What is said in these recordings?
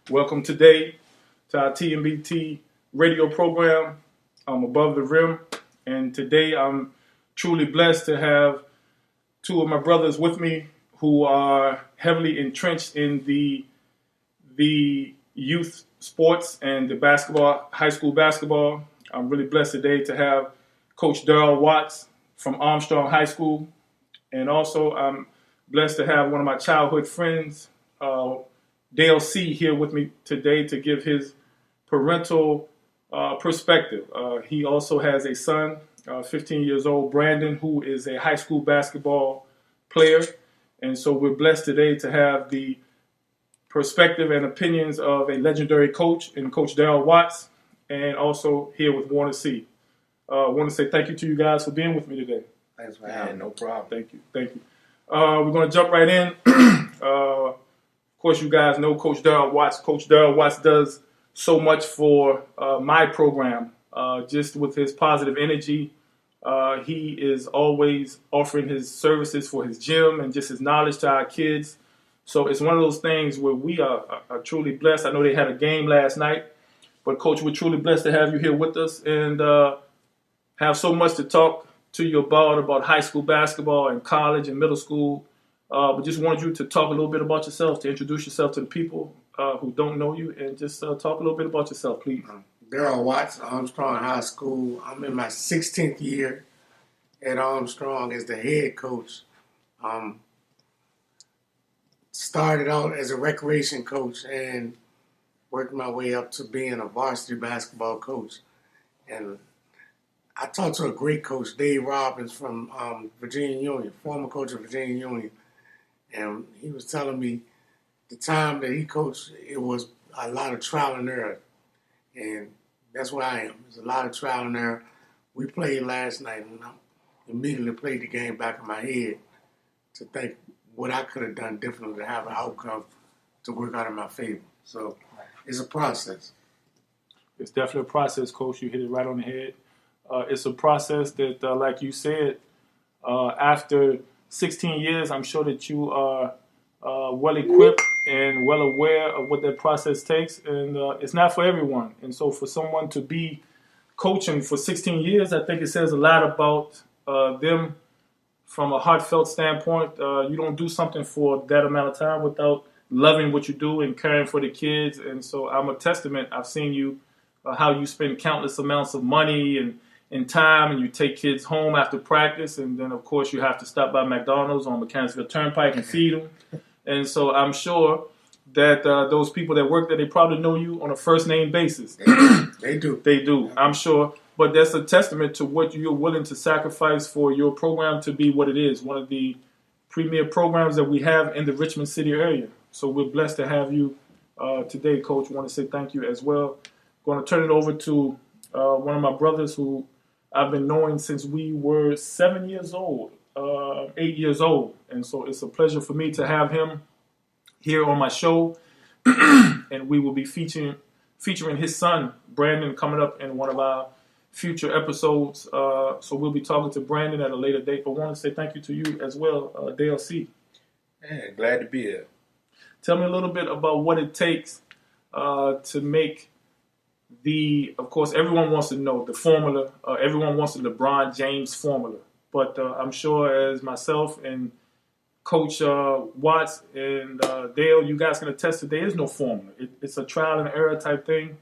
Welcome today to our TMBT radio program, Above the Rim. And today I'm truly blessed to have two of my brothers with me who are heavily entrenched in the youth sports and the basketball, high school basketball. I'm really blessed today to have Coach DARRYL Watts from Armstrong High School. And also I'm blessed to have one of my childhood friends, DALE SEAY, here with me today to give his parental perspective. He also has a son, 15 years old, Brandon, who is a high school basketball player. And so we're blessed today to have the perspective and opinions of a legendary coach in Coach DARRYL Watts, and also here with Warner C. I want to say thank you to you guys for being with me today. Thanks for having me. No problem. Thank you. We're going to jump right in. Of course, you guys know Coach DARRYL Watts. Coach DARRYL Watts does so much for my program, just with his positive energy. He is always offering his services for his gym and just his knowledge to our kids. So it's one of those things where we are truly blessed. I know they had a game last night, but Coach, we're truly blessed to have you here with us and have so much to talk to you about high school basketball and college and middle school. But just wanted you to talk a little bit about yourself, to introduce yourself to the people who don't know you, and just talk a little bit about yourself, please. DARRYL Watts, Armstrong High School. I'm in my 16th year at Armstrong as the head coach. Started out as a recreation coach and worked my way up to being a varsity basketball coach. And I talked to a great coach, Dave Robbins from Virginia Union, former coach of Virginia Union. And he was telling me the time that he coached, it was a lot of trial and error. And that's where I am. There's a lot of trial and error. We played last night, and I immediately played the game back in my head to think what I could have done differently to have an outcome to work out in my favor. So it's a process. It's definitely a process, Coach. You hit it right on the head. It's a process that, like you said, after 16 years, I'm sure that you are well equipped and well aware of what that process takes. And it's not for everyone. And so for someone to be coaching for 16 years, I think it says a lot about them from a heartfelt standpoint. You don't do something for that amount of time without loving what you do and caring for the kids. And so I'm a testament. I've seen you, how you spend countless amounts of money and time, and you take kids home after practice. And then, of course, you have to stop by McDonald's on Mechanicsville Turnpike and feed them. And so I'm sure that those people that work there, they probably know you on a first-name basis. They do. They do, I'm sure. But that's a testament to what you're willing to sacrifice for your program to be what it is, one of the premier programs that we have in the Richmond City area. So we're blessed to have you today, Coach. I want to say thank you as well. Going to turn it over to one of my brothers who I've been knowing since we were 7 years old, 8 years old. And so it's a pleasure for me to have him here on my show. And we will be featuring his son, Brandon, coming up in one of our future episodes. So we'll be talking to Brandon at a later date. But I want to say thank you to you as well, DALE SEAY. Yeah, glad to be here. Tell me a little bit about what it takes to make of course, everyone wants to know the formula. Everyone wants the LeBron James formula. But I'm sure as myself and Coach Watts and Dale, you guys can attest that there is no formula. It's a trial and error type thing.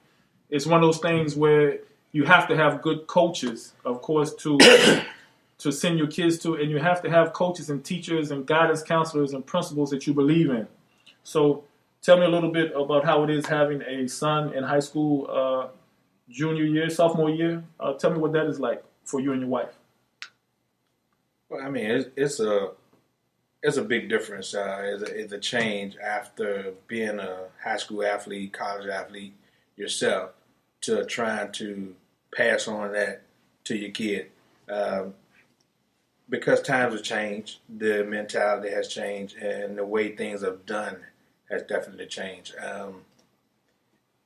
It's one of those things where you have to have good coaches, of course, to send your kids to, and you have to have coaches and teachers and guidance counselors and principals that you believe in. So tell me a little bit about how it is having a son in high school, junior year, sophomore year. Tell me what that is like for you and your wife. Well, I mean, it's a big difference. It's a change after being a high school athlete, college athlete yourself, to trying to pass on that to your kid. Because times have changed, the mentality has changed, and the way things are done has definitely changed.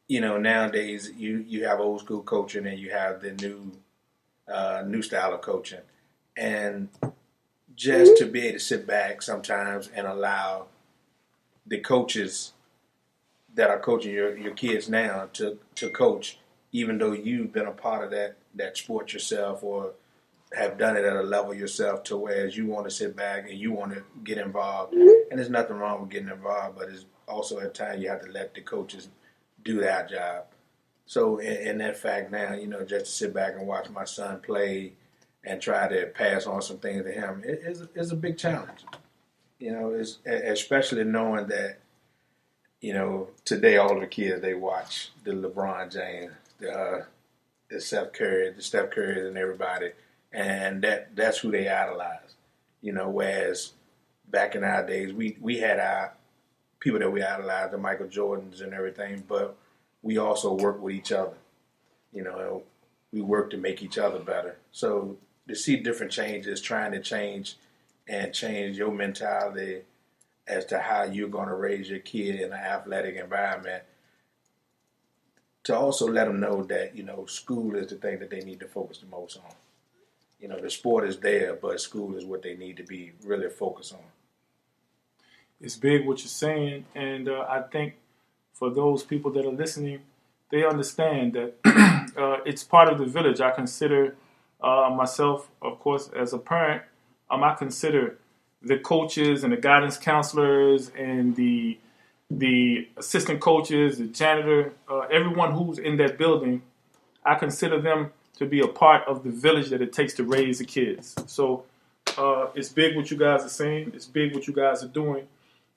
Nowadays you have old school coaching and you have the new style of coaching, and just to be able to sit back sometimes and allow the coaches that are coaching your kids now to coach, even though you've been a part of that sport yourself or have done it at a level yourself, to whereas you want to sit back and you want to get involved. And there's nothing wrong with getting involved, but it's also at times you have to let the coaches do their job. So in that fact now, just to sit back and watch my son play and try to pass on some things to him is a big challenge. It's especially knowing that, today all the kids, they watch the LeBron James, the Steph Curry and everybody, and that's who they idolize. Whereas back in our days, we had our people that we idolized, the Michael Jordans and everything, but we also worked with each other. We worked to make each other better. So to see different changes, trying to change your mentality as to how you're going to raise your kid in an athletic environment, to also let them know that, school is the thing that they need to focus the most on. The sport is there, but school is what they need to be really focused on. It's big what you're saying, and I think for those people that are listening, they understand that it's part of the village. I consider myself, of course, as a parent, I consider the coaches and the guidance counselors and the assistant coaches, the janitor, everyone who's in that building, I consider them to be a part of the village that it takes to raise the kids. So it's big what you guys are saying. It's big what you guys are doing.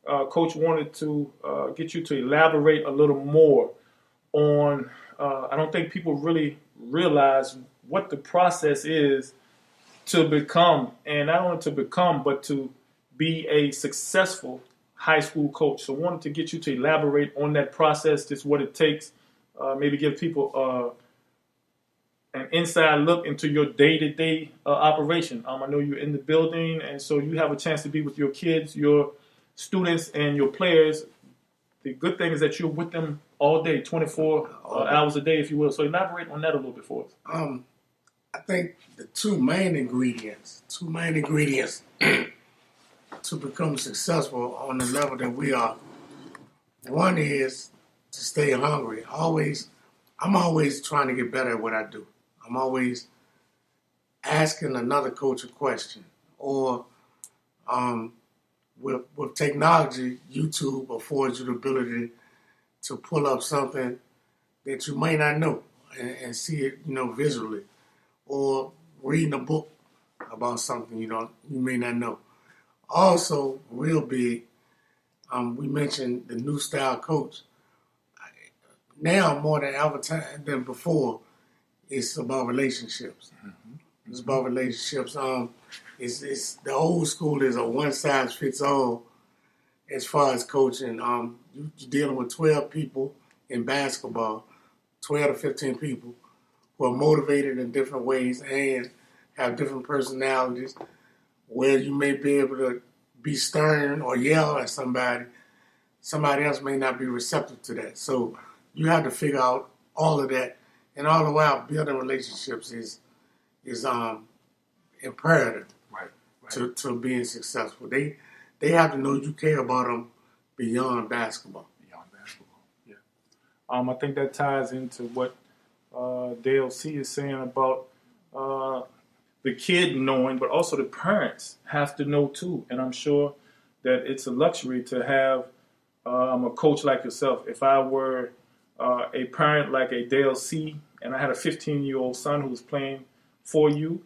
Coach wanted to get you to elaborate a little more on, I don't think people really realize what the process is to become, and not only to become, but to be a successful high school coach. So I wanted to get you to elaborate on that process, just what it takes, maybe give people an inside look into your day-to-day operation. I know you're in the building, and so you have a chance to be with your kids, your students, and your players. The good thing is that you're with them all day, 24 hours a day, if you will. So elaborate on that a little bit for us. I think the two main ingredients to become successful on the level that we are. One is to stay hungry. I'm always trying to get better at what I do. I'm always asking another coach a question. Or with technology, YouTube affords you the ability to pull up something that you may not know and see it, visually. Or reading a book about something you may not know. Also, real big, we mentioned the new style coach. Now more than ever than before, it's about relationships. Mm-hmm. It's about relationships. It's the old school is a one size fits all as far as coaching. You're dealing with 12 people in basketball, 12 to 15 people who are motivated in different ways and have different personalities, where you may be able to be stern or yell at somebody. Somebody else may not be receptive to that. So you have to figure out all of that. And all the while, building relationships is imperative to being successful. They have to know you care about them beyond basketball. Yeah. I think that ties into what DALE SEAY is saying about the kid knowing, but also the parents have to know too. And I'm sure that it's a luxury to have a coach like yourself. If I were a parent like a DALE SEAY and I had a 15-year-old son who was playing for you,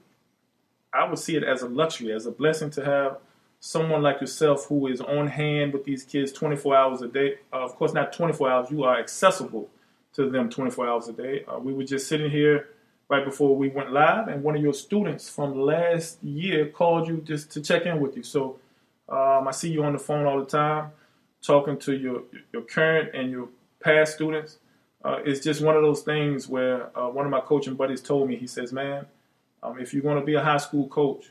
I would see it as a luxury, as a blessing to have someone like yourself who is on hand with these kids 24 hours a day. Of course, not 24 hours. You are accessible to them 24 hours a day. We were just sitting here right before we went live, and one of your students from last year called you just to check in with you. So I see you on the phone all the time, talking to your current and your past students. It's just one of those things where one of my coaching buddies told me, he says, man, if you're going to be a high school coach,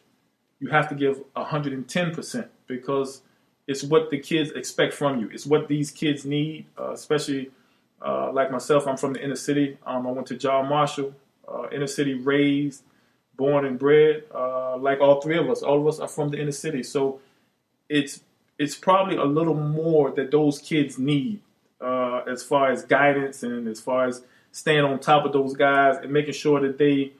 you have to give 110% because it's what the kids expect from you. It's what these kids need, especially like myself. I'm from the inner city. I went to John Marshall, inner city raised, born and bred, like all three of us. All of us are from the inner city. So it's probably a little more that those kids need. as far as guidance and as far as staying on top of those guys and making sure that they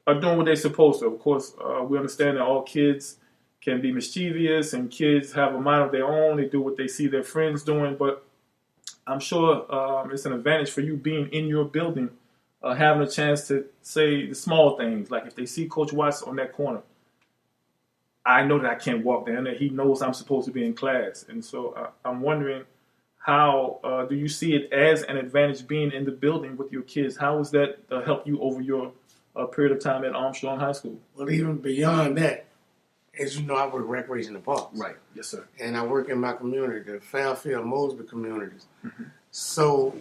are doing what they're supposed to. Of course, we understand that all kids can be mischievous and kids have a mind of their own. They do what they see their friends doing, but I'm sure it's an advantage for you being in your building, having a chance to say the small things. Like if they see Coach Watts on that corner, I know that I can't walk down there. He knows I'm supposed to be in class. And so I'm wondering, how do you see it as an advantage being in the building with your kids? How has that helped you over your period of time at Armstrong High School? Well, even beyond that, as you know, I work recreation and parks. Right. Yes, sir. And I work in my community, the Fairfield, Mosby communities. So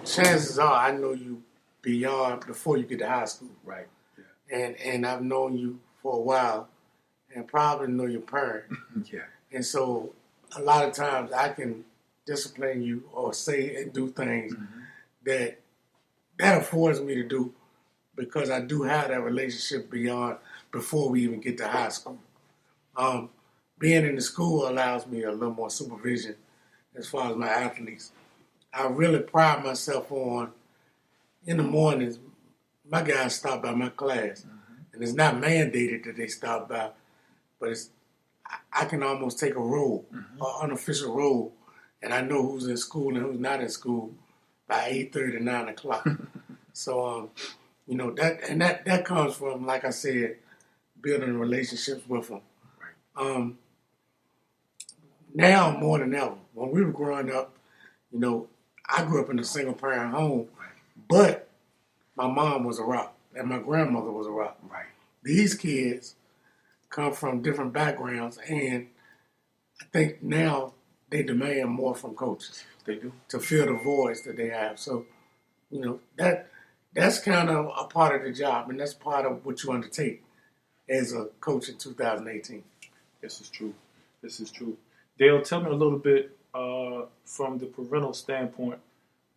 chances are I know you beyond before you get to high school. Right. Yeah. And I've known you for a while and probably know your parent. Yeah. And so a lot of times I can discipline you or say and do things that affords me to do because I do have that relationship beyond before we even get to high school. Being in the school allows me a little more supervision as far as my athletes. I really pride myself on, in the mornings, my guys stop by my class. And it's not mandated that they stop by, but I can almost take a role, an unofficial role, and I know who's in school and who's not in school by 8:30, 9 o'clock. So, you know, that comes from, like I said, building relationships with them. Right. Now more than ever, when we were growing up, you know, I grew up in a single parent home, but my mom was a rock and my grandmother was a rock. Right. These kids come from different backgrounds, and I think now they demand more from coaches. They do. To fill the voids that they have. So, you know, that's kind of a part of the job, and that's part of what you undertake as a coach in 2018. This is true. This is true. Dale, tell me a little bit from the parental standpoint.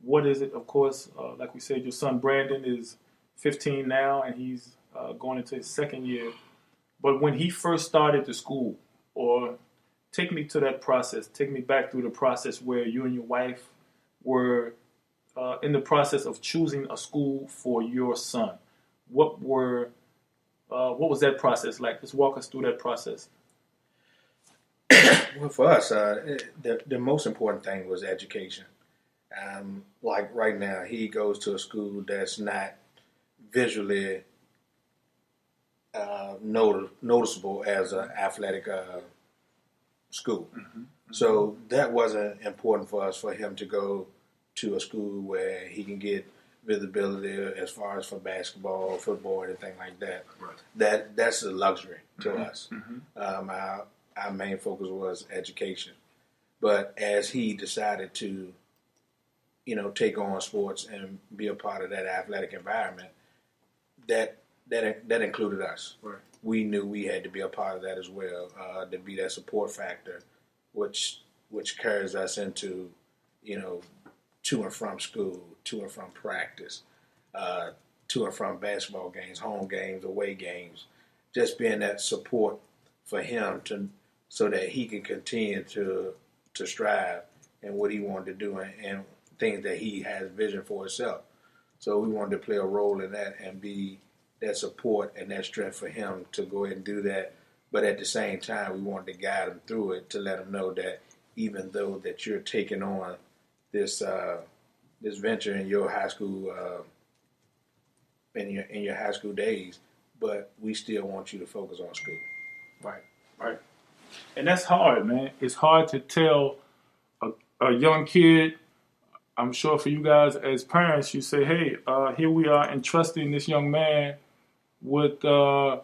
What is it? Of course, like we said, your son Brandon is 15 now, and he's going into his second year. But when he first started the school, or take me to that process, take me back through the process where you and your wife were in the process of choosing a school for your son. What was that process like? Just walk us through that process. Well, for us, the most important thing was education. Like right now, he goes to a school that's not visually noticeable as an athletic school. So that wasn't important for us, for him to go to a school where he can get visibility as far as for basketball, football, anything like that. Right. That's a luxury to us. Our main focus was education. But as he decided to, you know, take on sports and be a part of that athletic environment, that included us. Right. We knew we had to be a part of that as well, to be that support factor, which carries us into, you know, to and from school, to and from practice, to and from basketball games, home games, away games, just being that support for him so that he can continue to strive in what he wanted to do and things that he has vision for himself. So we wanted to play a role in that and be that support and that strength for him to go ahead and do that. But at the same time, we wanted to guide him through it to let him know that even though that you're taking on this this venture in your high school in your high school days, but we still want you to focus on school. Right. And that's hard, man. It's hard to tell a young kid. I'm sure for you guys as parents, you say, hey, here we are entrusting this young man with so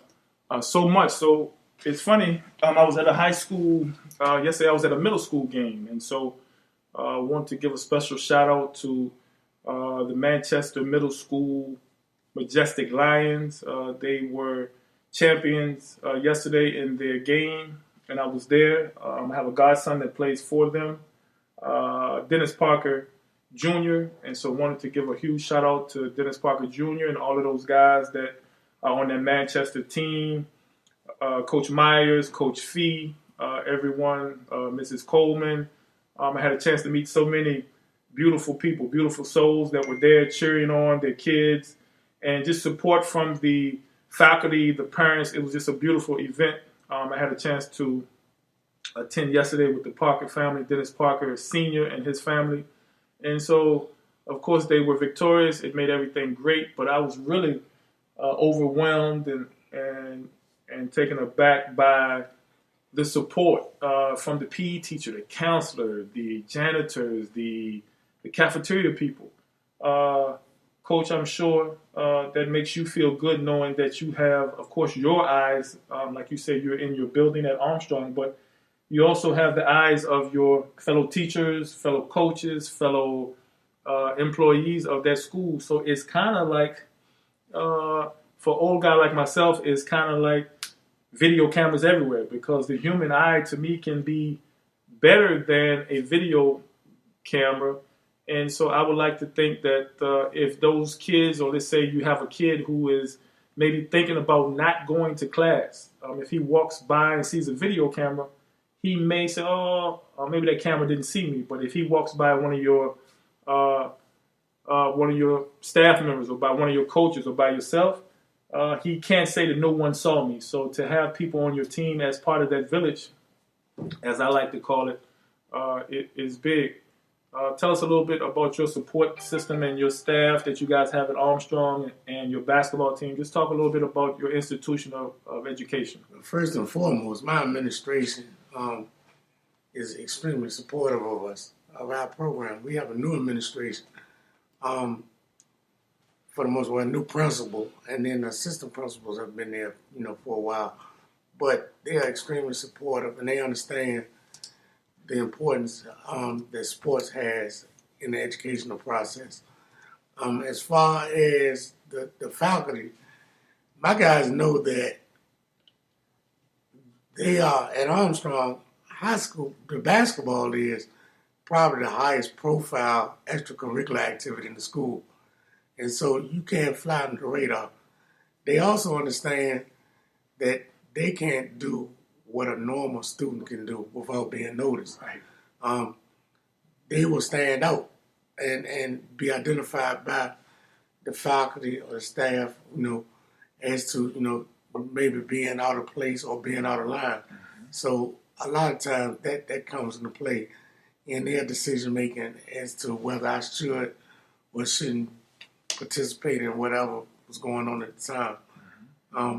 much. So it's funny. I was at a high school yesterday. I was at a middle school game, and so I want to give a special shout out to the Manchester Middle School Majestic Lions. They were champions yesterday in their game, and I was there. I have a godson that plays for them, Dennis Parker Jr., and so wanted to give a huge shout out to Dennis Parker Jr. and all of those guys that are on that Manchester team, Coach Myers, Coach Fee, everyone, Mrs. Coleman. I had a chance to meet so many beautiful people, beautiful souls that were there cheering on their kids, and just support from the faculty, the parents. It was just a beautiful event. I had a chance to attend yesterday with the Parker family, Dennis Parker, senior, and his family. And so, of course, they were victorious. It made everything great, but I was really overwhelmed and taken aback by the support from the PE teacher, the counselor, the janitors, the cafeteria people. Coach, I'm sure that makes you feel good knowing that you have, of course, your eyes. Like you said, you're in your building at Armstrong, but you also have the eyes of your fellow teachers, fellow coaches, fellow employees of that school. So it's kind of like, for an old guy like myself, it's kind of like video cameras everywhere, because the human eye, to me, can be better than a video camera. And so I would like to think that if those kids, or let's say you have a kid who is maybe thinking about not going to class, if he walks by and sees a video camera, he may say, oh, maybe that camera didn't see me. But if he walks by one of your staff members, or by one of your coaches, or by yourself, he can't say that no one saw me. So to have people on your team as part of that village, as I like to call it, it is big. Tell us a little bit about your support system and your staff that you guys have at Armstrong and your basketball team. Just talk a little bit about your institution of education. First and foremost, my administration is extremely supportive of us, of our program. We have a new administration, for the most part, a new principal, and then assistant principals have been there, for a while. But they are extremely supportive, and they understand the importance that sports has in the educational process. As far as the faculty, my guys know that they are at Armstrong High School. The basketball is probably the highest profile extracurricular activity in the school. And so you can't fly under the radar. They also understand that they can't do what a normal student can do without being noticed. Right. They will stand out and be identified by the faculty or the staff, as to, maybe being out of place or being out of line. Mm-hmm. So a lot of times that comes into play in their decision making as to whether I should or shouldn't participate in whatever was going on at the time. Mm-hmm.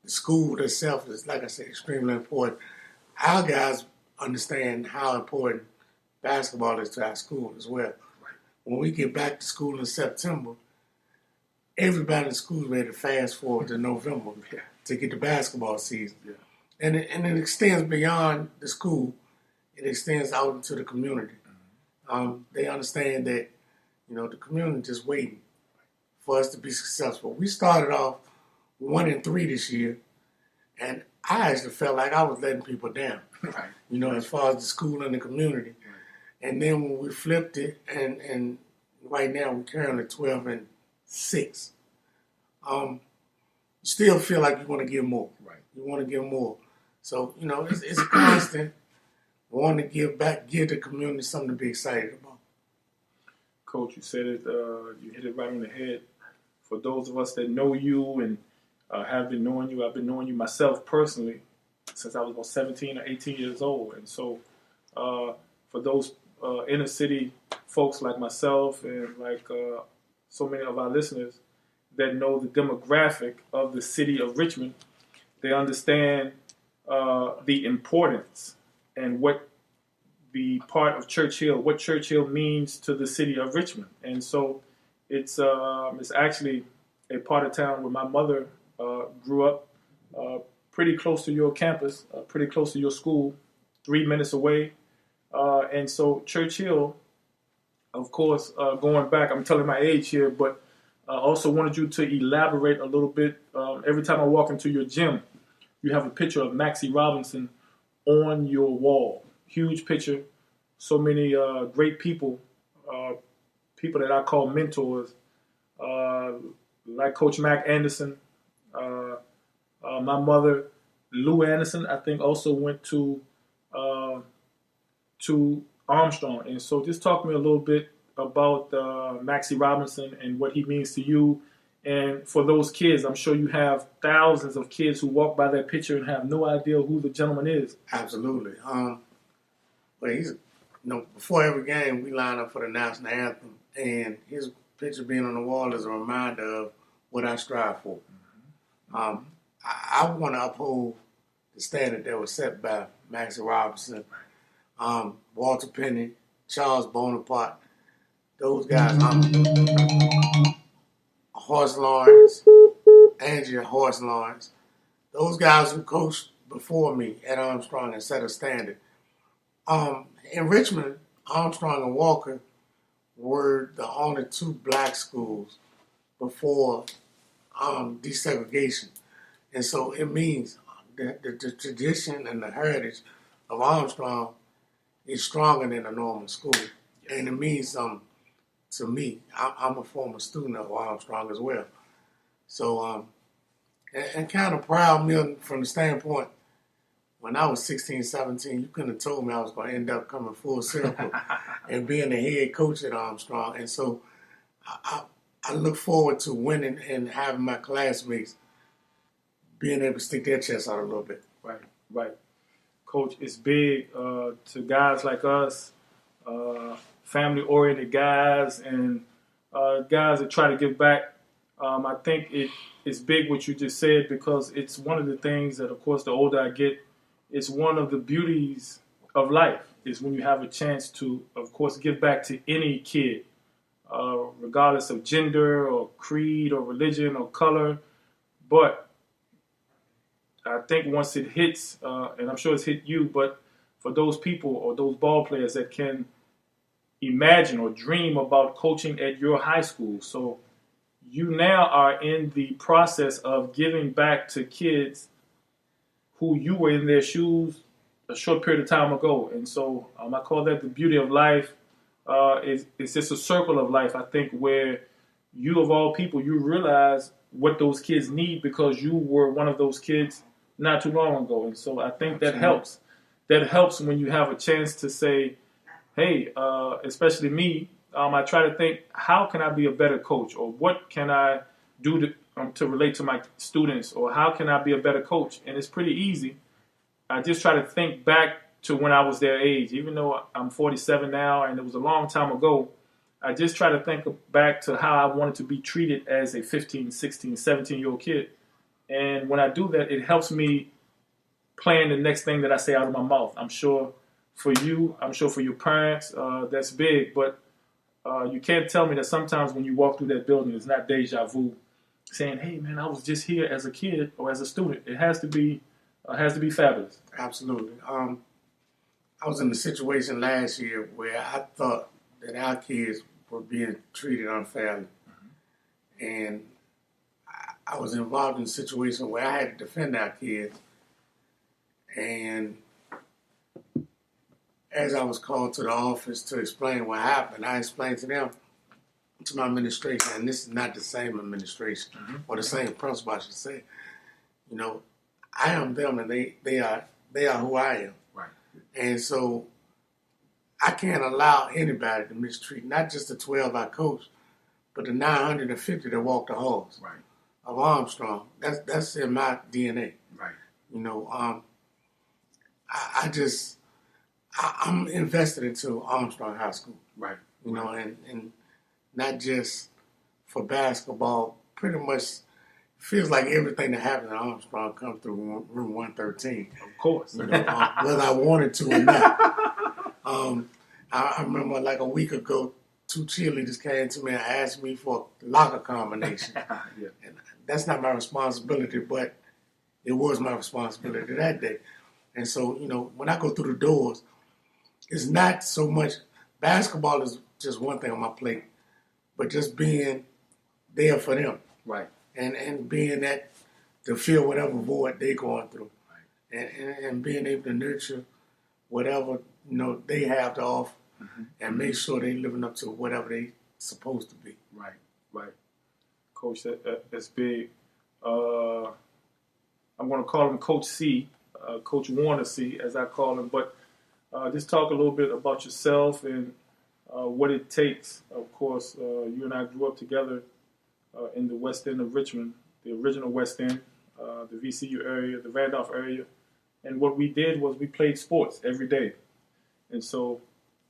The school itself is, like I said, extremely important. Our guys understand how important basketball is to our school as well. Right. When we get back to school in September, everybody in school is ready to fast forward to November to get the basketball season. Yeah. And it extends beyond the school. It extends out into the community. Mm-hmm. They understand that, the community is waiting for us to be successful. We started off 1-3 this year, and I actually felt like I was letting people down, right. As far as the school and the community. Right. And then when we flipped it, and right now we're currently 12-6. You still feel like you want to give more. Right. You want to give more. So, it's a constant wanting to give back, give the community something to be excited about. Coach, you said it, you hit it right on the head. For those of us that know you and have been knowing you, I've been knowing you myself personally since I was about 17 or 18 years old. And so for those inner city folks like myself and like so many of our listeners that know the demographic of the city of Richmond, they understand the importance and what the part of Churchill, what Churchill means to the city of Richmond. And so it's actually a part of town where my mother grew up, pretty close to your campus, pretty close to your school, 3 minutes away. And so Churchill, of course, going back, I'm telling my age here, but I also wanted you to elaborate a little bit. Every time I walk into your gym, you have a picture of Maxie Robinson on your wall. Huge picture. So many great people, people that I call mentors, like Coach Mac Anderson. My mother, Lou Anderson, I think also went to Armstrong. And so just talk to me a little bit about Maxie Robinson and what he means to you. And for those kids, I'm sure you have thousands of kids who walk by that picture and have no idea who the gentleman is. Absolutely. But he's, before every game, we line up for the national anthem, and his picture being on the wall is a reminder of what I strive for. I want to uphold the standard that was set by Maxie Robinson, Walter Penny, Charles Bonaparte, those guys, Horace Lawrence, Andrea Horace Lawrence, those guys who coached before me at Armstrong and set a standard. In Richmond, Armstrong and Walker were the only two black schools before desegregation. And so it means that the tradition and the heritage of Armstrong is stronger than a normal school. And it means something to me. I'm a former student of Armstrong as well. So, and kind of proud me from the standpoint, when I was 16, 17, you couldn't have told me I was going to end up coming full circle and being the head coach at Armstrong. And so I look forward to winning and having my classmates being able to stick their chest out a little bit. Right. Coach, it's big to guys like us, family-oriented guys, and guys that try to give back. I think it's big what you just said, because it's one of the things that, of course, the older I get, it's one of the beauties of life is when you have a chance to, of course, give back to any kid, regardless of gender or creed or religion or color. But I think once it hits, and I'm sure it's hit you, but for those people or those ball players that can imagine or dream about coaching at your high school, so you now are in the process of giving back to kids who you were in their shoes a short period of time ago. And so I call that the beauty of life. It's just a circle of life, I think, where you, of all people, you realize what those kids need because you were one of those kids not too long ago. And so I think that helps. That helps when you have a chance to say, hey, especially me, I try to think, how can I be a better coach? Or what can I do to relate to my students? Or how can I be a better coach? And it's pretty easy. I just try to think back to when I was their age. Even though I'm 47 now and it was a long time ago, I just try to think back to how I wanted to be treated as a 15, 16, 17-year-old kid. And when I do that, it helps me plan the next thing that I say out of my mouth. I'm sure for you, I'm sure for your parents, that's big. But you can't tell me that sometimes when you walk through that building, it's not deja vu, saying, "Hey, man, I was just here as a kid or as a student." It has to be fabulous. Absolutely. I was in a situation last year where I thought that our kids were being treated unfairly, and I was involved in a situation where I had to defend our kids. And as I was called to the office to explain what happened, I explained to them, to my administration, and this is not the same administration or the same principal, I should say. You know, I am them, and they are who I am. Right. And so I can't allow anybody to mistreat not just the 12 I coached, but the 950 that walk the halls of Armstrong. That's in my DNA. Right. You know, I'm invested into Armstrong High School. Right. You know, and not just for basketball. Pretty much feels like everything that happens at Armstrong comes through room 113. Of course. You know, whether I wanted to or not. I remember like a week ago, 2 cheerleaders came to me and asked me for a locker combination. Yeah. And that's not my responsibility, but it was my responsibility that day. And so, you know, when I go through the doors, it's not so much basketball is just one thing on my plate, but just being there for them. Right. And being that to fill whatever void they're going through. Right. And being able to nurture whatever, you know, they have to offer and make sure they're living up to whatever they're supposed to be. Right. Coach, that's big. I'm going to call him Coach C, Coach Warner C, as I call him. But Just talk a little bit about yourself and what it takes. Of course, you and I grew up together in the West End of Richmond, the original West End, the VCU area, the Randolph area. And what we did was we played sports every day. And so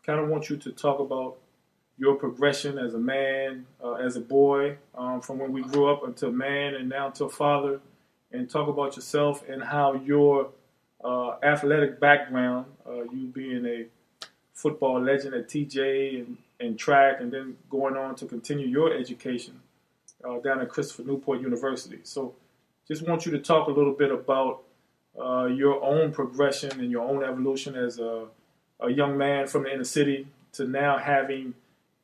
kind of want you to talk about your progression as a man, as a boy, from when we grew up until man and now to father, and talk about yourself and how your athletic background, you being a football legend at TJ and track, and then going on to continue your education down at Christopher Newport University. So just want you to talk a little bit about your own progression and your own evolution as a young man from the inner city to now having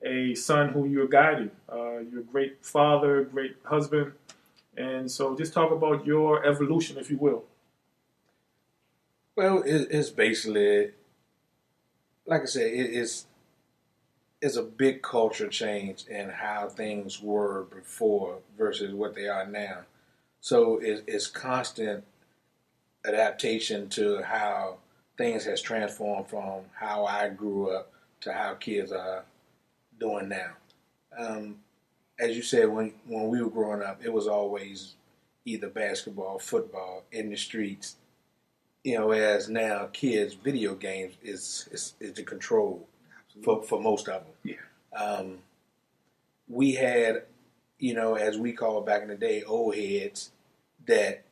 a son who you're guiding. You're a great father, great husband. And so just talk about your evolution, if you will. Well, it's basically, like I said, it's a big culture change in how things were before versus what they are now. So it's constant adaptation to how things has transformed from how I grew up to how kids are doing now. As you said, when we were growing up, it was always either basketball, football, in the streets. As now kids, video games is the control for most of them. Yeah. We had, as we called back in the day, old heads that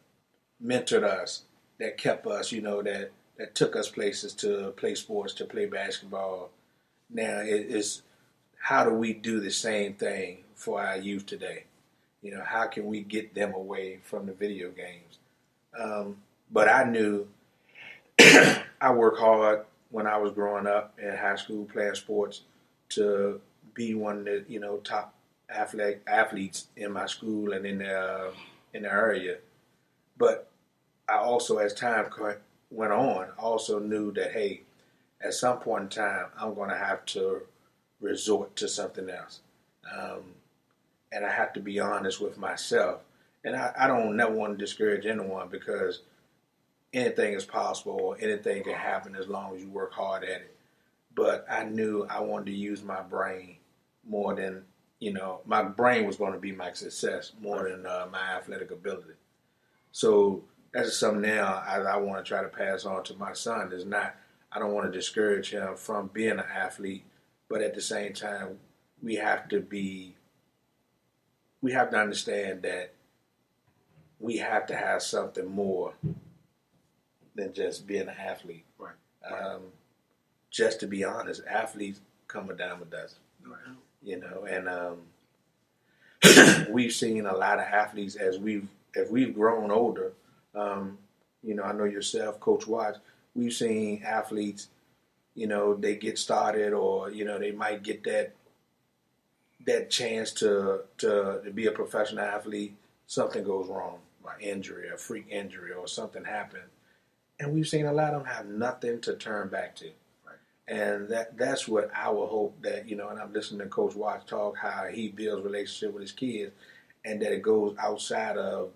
mentored us, that kept us, that took us places to play sports, to play basketball. Now it's how do we do the same thing for our youth today? How can we get them away from the video games? But I knew I worked hard when I was growing up in high school playing sports to be one of the top athletes in my school and in the area. But I also, as time went on, also knew that, hey, at some point in time, I'm going to have to resort to something else. And I have to be honest with myself. And I don't never want to discourage anyone, because anything is possible or anything can happen as long as you work hard at it. But I knew I wanted to use my brain more than, my brain was going to be my success more than my athletic ability. So that's something now I want to try to pass on to my son. I don't want to discourage him from being an athlete, but at the same time, we have to understand that we have to have something more than just being an athlete. Right. Just to be honest, athletes come a dime a dozen. Right. And we've seen a lot of athletes as we've grown older. I know yourself, Coach Watts. We've seen athletes, they get started, or they might get that chance to be a professional athlete. Something goes wrong, an injury, a freak injury, or something happened, and we've seen a lot of them have nothing to turn back to. Right. And that's what I would hope that, and I'm listening to Coach Watts talk how he builds relationship with his kids, and that it goes outside of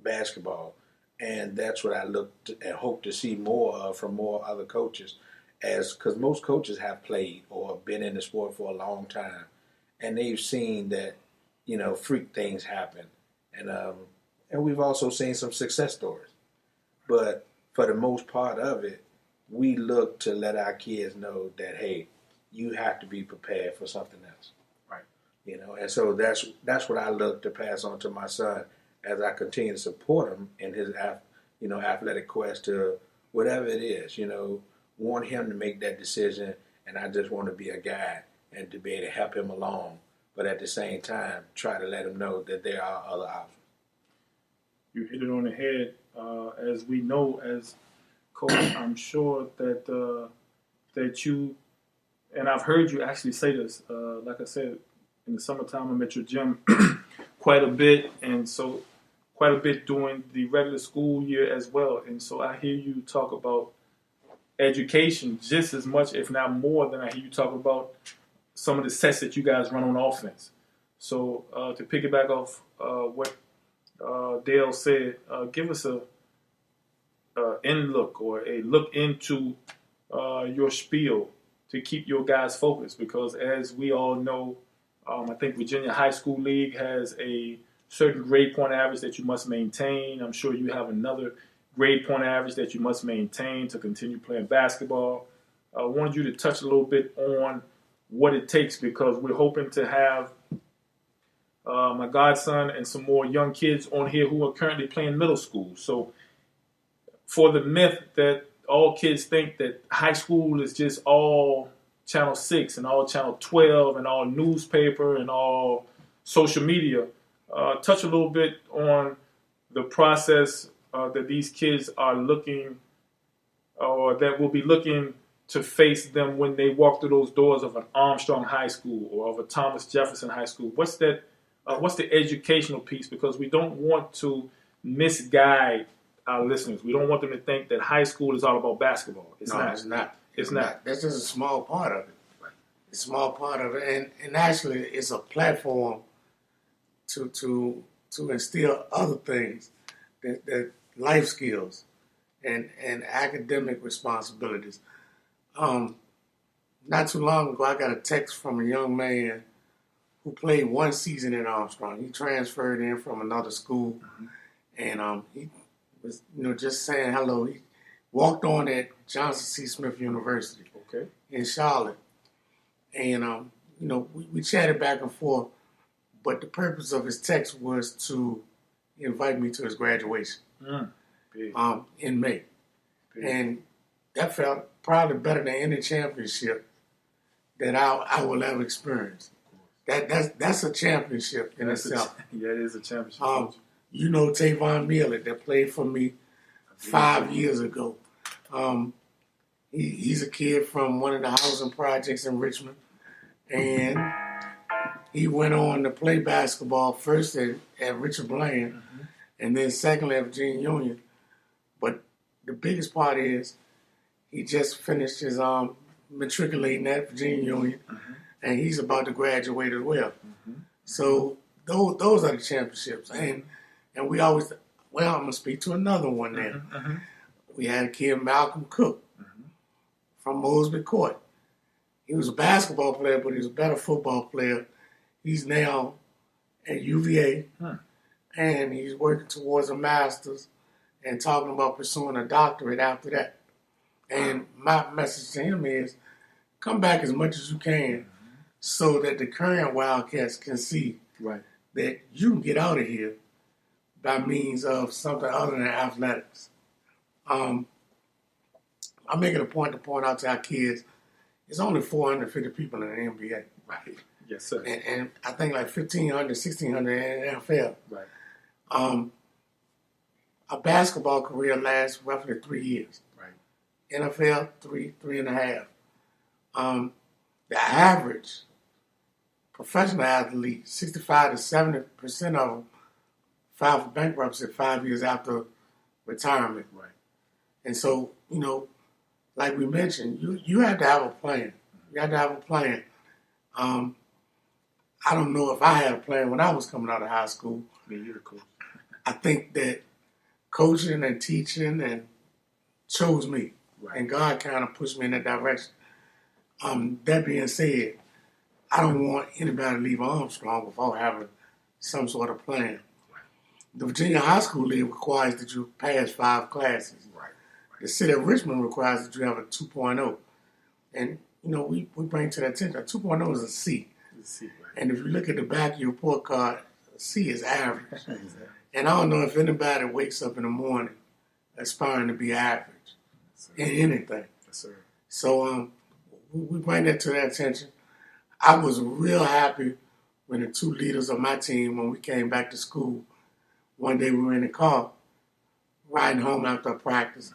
basketball. And that's what I look to, and hope to see more of from more other coaches, because most coaches have played or been in the sport for a long time, and they've seen that, freak things happen, and we've also seen some success stories. But for the most part of it, we look to let our kids know that, hey, you have to be prepared for something else. Right. And so that's what I look to pass on to my son as I continue to support him in his athletic quest to whatever it is. Want him to make that decision, and I just want to be a guide and to be able to help him along, but at the same time try to let him know that there are other options. You hit it on the head. As we know, as coach, I'm sure that you, and I've heard you actually say this. Like I said, in the summertime, I'm at your gym quite a bit, and so quite a bit during the regular school year as well. And so I hear you talk about education just as much, if not more, than I hear you talk about some of the sets that you guys run on offense. So to piggyback off what Dale said, give us a in look or a look into your spiel to keep your guys focused, because as we all know, I think Virginia High School League has a certain grade point average that you must maintain. I'm sure you have another grade point average that you must maintain to continue playing basketball. I wanted you to touch a little bit on what it takes, because we're hoping to have my godson and some more young kids on here who are currently playing middle school. So for the myth that all kids think that high school is just all Channel 6 and all Channel 12 and all newspaper and all social media, touch a little bit on the process that these kids are looking, or that will be looking to face them when they walk through those doors of an Armstrong High School or of a Thomas Jefferson High School. What's that? What's the educational piece? Because we don't want to misguide our listeners. We don't want them to think that high school is all about basketball. It's not. It's not. That's just a small part of it. Right. It's a small part of it, and actually, it's a platform to instill other things, that life skills and academic responsibilities. Not too long ago, I got a text from a young man who played one season at Armstrong. He transferred in from another school, and he was, just saying hello. He walked on at Johnson C. Smith University, in Charlotte, and we chatted back and forth. But the purpose of his text was to invite me to his graduation in May, and that felt probably better than any championship that I will ever experience. That's a championship in itself. Yeah, it is a championship. Tavon Millett that played for me 5 years ago. He's a kid from one of the housing projects in Richmond, and he went on to play basketball first at Richard Bland, and then secondly at Virginia Union. But the biggest part is he just finished his matriculating at Virginia Union, and he's about to graduate as well. So those are the championships. And we always, I'm going to speak to another one there. We had a kid, Malcolm Cook, from Mosby Court. He was a basketball player, but he was a better football player. He's now at UVA, and he's working towards a master's and talking about pursuing a doctorate after that. And my message to him is, come back as much as you can so that the current Wildcats can see that you can get out of here by means of something other than athletics. I'm making a point to point out to our kids, there's only 450 people in the NBA. Right. Yes, sir. And I think like 1,500, 1,600 in the NFL. Right. A basketball career lasts roughly 3 years. Right. NFL, 3.5. The average professional athlete, 65 to 70% of them file for bankruptcy 5 years after retirement. Right. And so, like we mentioned, you have to have a plan. You have to have a plan. I don't know if I had a plan when I was coming out of high school. I mean, you're the coach. I think that coaching and teaching and chose me. Right. And God kind of pushed me in that direction. That being said, I don't want anybody to leave Armstrong without having some sort of plan. Right. The Virginia High School League requires that you pass 5 classes. Right. The city of Richmond requires that you have a 2.0. And, we bring to that attention, a 2.0 is a C. Right. And if you look at the back of your report card, C is average. Exactly. And I don't know if anybody wakes up in the morning aspiring to be average in anything. Yes, sir. So we bring that to their attention. I was real happy when the 2 leaders of my team, when we came back to school, one day we were in the car riding home after a practice,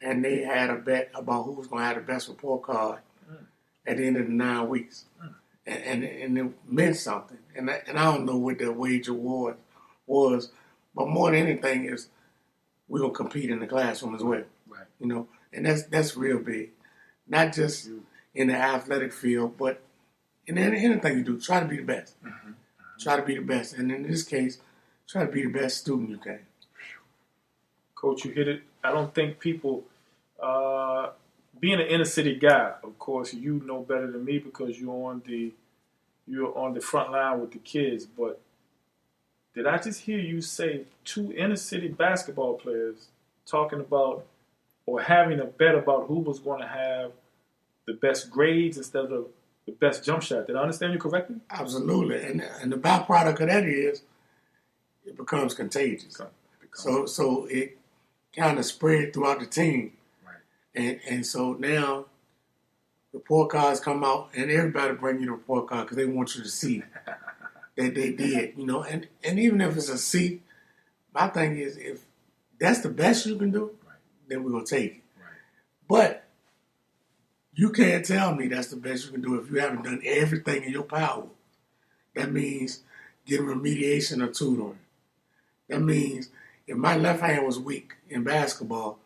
and they had a bet about who was going to have the best report card at the end of the 9 weeks. And it meant something. And I don't know what the wage award was, but more than anything is we're going to compete in the classroom as well. Right. And that's real big. Not just in the athletic field, but in anything you do, try to be the best. Try to be the best. And in this case, try to be the best student you can. Coach, you hit it. I don't think people being an inner city guy, of course, you know better than me because you're on the front line with the kids. But did I just hear you say 2 inner city basketball players talking about or having a bet about who was going to have the best grades instead of the best jump shot? Did I understand you correctly? Absolutely. And the byproduct of that is it becomes contagious. So it kind of spread throughout the team. Right. And so now report cards come out and everybody bring you the report card because they want you to see that they did, you know. And even if it's a C, my thing is if that's the best you can do, right, then we're going to take it. Right. But you can't tell me that's the best you can do if you haven't done everything in your power. That means getting remediation or tutoring. That means if my left hand was weak in basketball,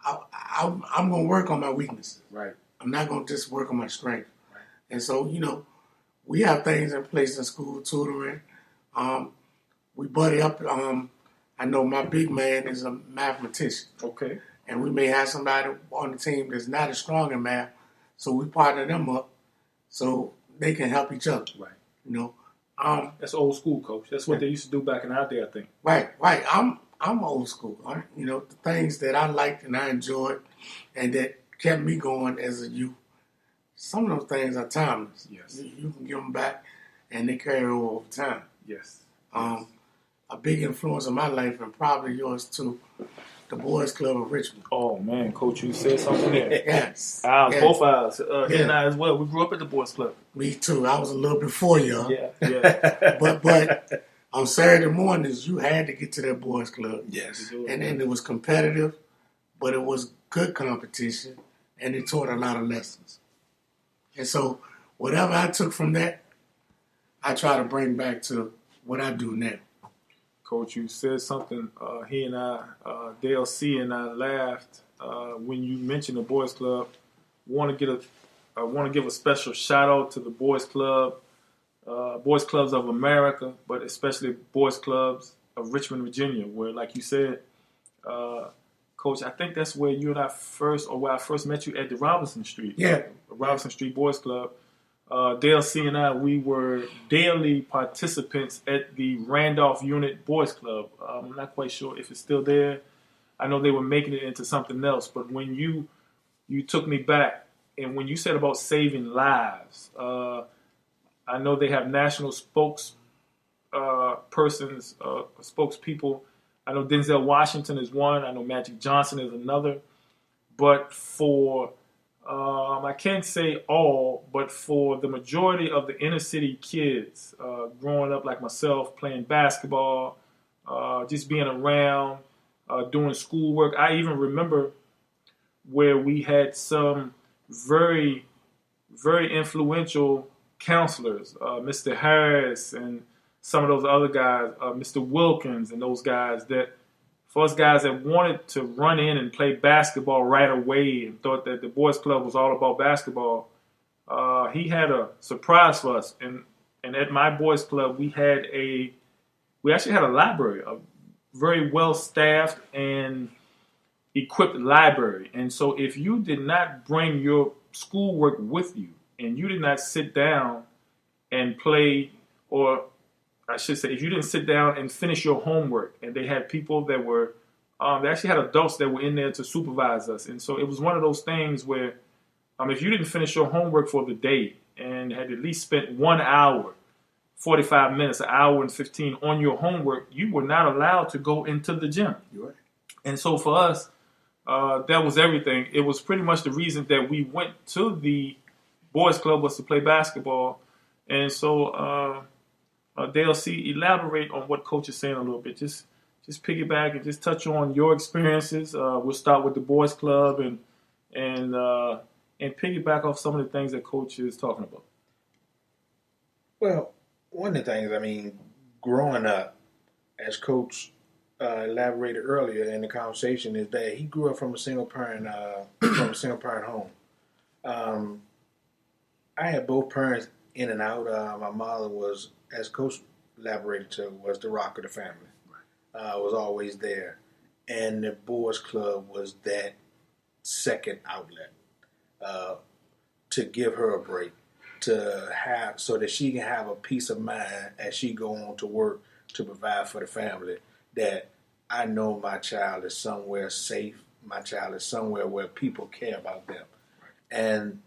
I'm going to work on my weaknesses. Right. I'm not going to just work on my strength. Right. And so, you know, we have things in place in school, tutoring. We buddy up. I know my big man is a mathematician. Okay. And we may have somebody on the team that's not as strong in math, so we partner them up so they can help each other. Right. You know. That's old school, coach. That's what they used to do back in our day, I think. Right. I'm old school. You know, the things that I liked and I enjoyed and that kept me going as a youth, some of those things are timeless. Yes. You can give them back and they carry over time. Yes. A big influence in my life and probably yours too, the Boys Club of Richmond. Oh, man, Coach, you said something there. Yes. Both of us. He and I as well. We grew up at the Boys Club. Me too. I was a little before y'all. Yeah. But on Saturday mornings, you had to get to that Boys Club. Yes. And it was competitive, but it was good competition, and it taught a lot of lessons. And so whatever I took from that, I try to bring back to what I do now. Coach, you said something. He and I, DALE SEAY and I laughed when you mentioned the Boys Club. I want to give a special shout out to the Boys Club, Boys Clubs of America, but especially Boys Clubs of Richmond, Virginia, where, like you said, Coach, I think that's where you and I where I first met you at the Robinson Street. Yeah. Robinson Street Boys Club. DALE SEAY and I, we were daily participants at the Randolph Unit Boys Club. I'm not quite sure if it's still there. I know they were making it into something else, but when you took me back, and when you said about saving lives, I know they have national spokespeople. I know Denzel Washington is one. I know Magic Johnson is another. But for I can't say all, but for the majority of the inner city kids growing up like myself, playing basketball, just being around, doing schoolwork. I even remember where we had some very, very influential counselors, Mr. Harris and some of those other guys, Mr. Wilkins and those guys that, for us guys that wanted to run in and play basketball right away and thought that the Boys Club was all about basketball, he had a surprise for us. And at my Boys Club, we actually had a library, a very well-staffed and equipped library. And so if you did not bring your schoolwork with you and you did not sit down and play, or I should say, if you didn't sit down and finish your homework, and they had people that were, they actually had adults that were in there to supervise us. And so it was one of those things where if you didn't finish your homework for the day and had at least spent 1 hour, 45 minutes, an hour and 15 on your homework, you were not allowed to go into the gym. Right. And so for us, that was everything. It was pretty much the reason that we went to the Boys Club was to play basketball. And so DALE SEAY, elaborate on what Coach is saying a little bit. Just piggyback and just touch on your experiences. We'll start with the Boys Club and piggyback off some of the things that Coach is talking about. Well, one of the things, growing up, as Coach elaborated earlier in the conversation, is that he grew up from a single parent home. I had both parents in and out. My mother was, as Coach elaborated to, was the rock of the family. Was always there, and the Boys Club was that second outlet, to give her a break, to have so that she can have a peace of mind as she go on to work to provide for the family. That I know my child is somewhere safe. My child is somewhere where people care about them, and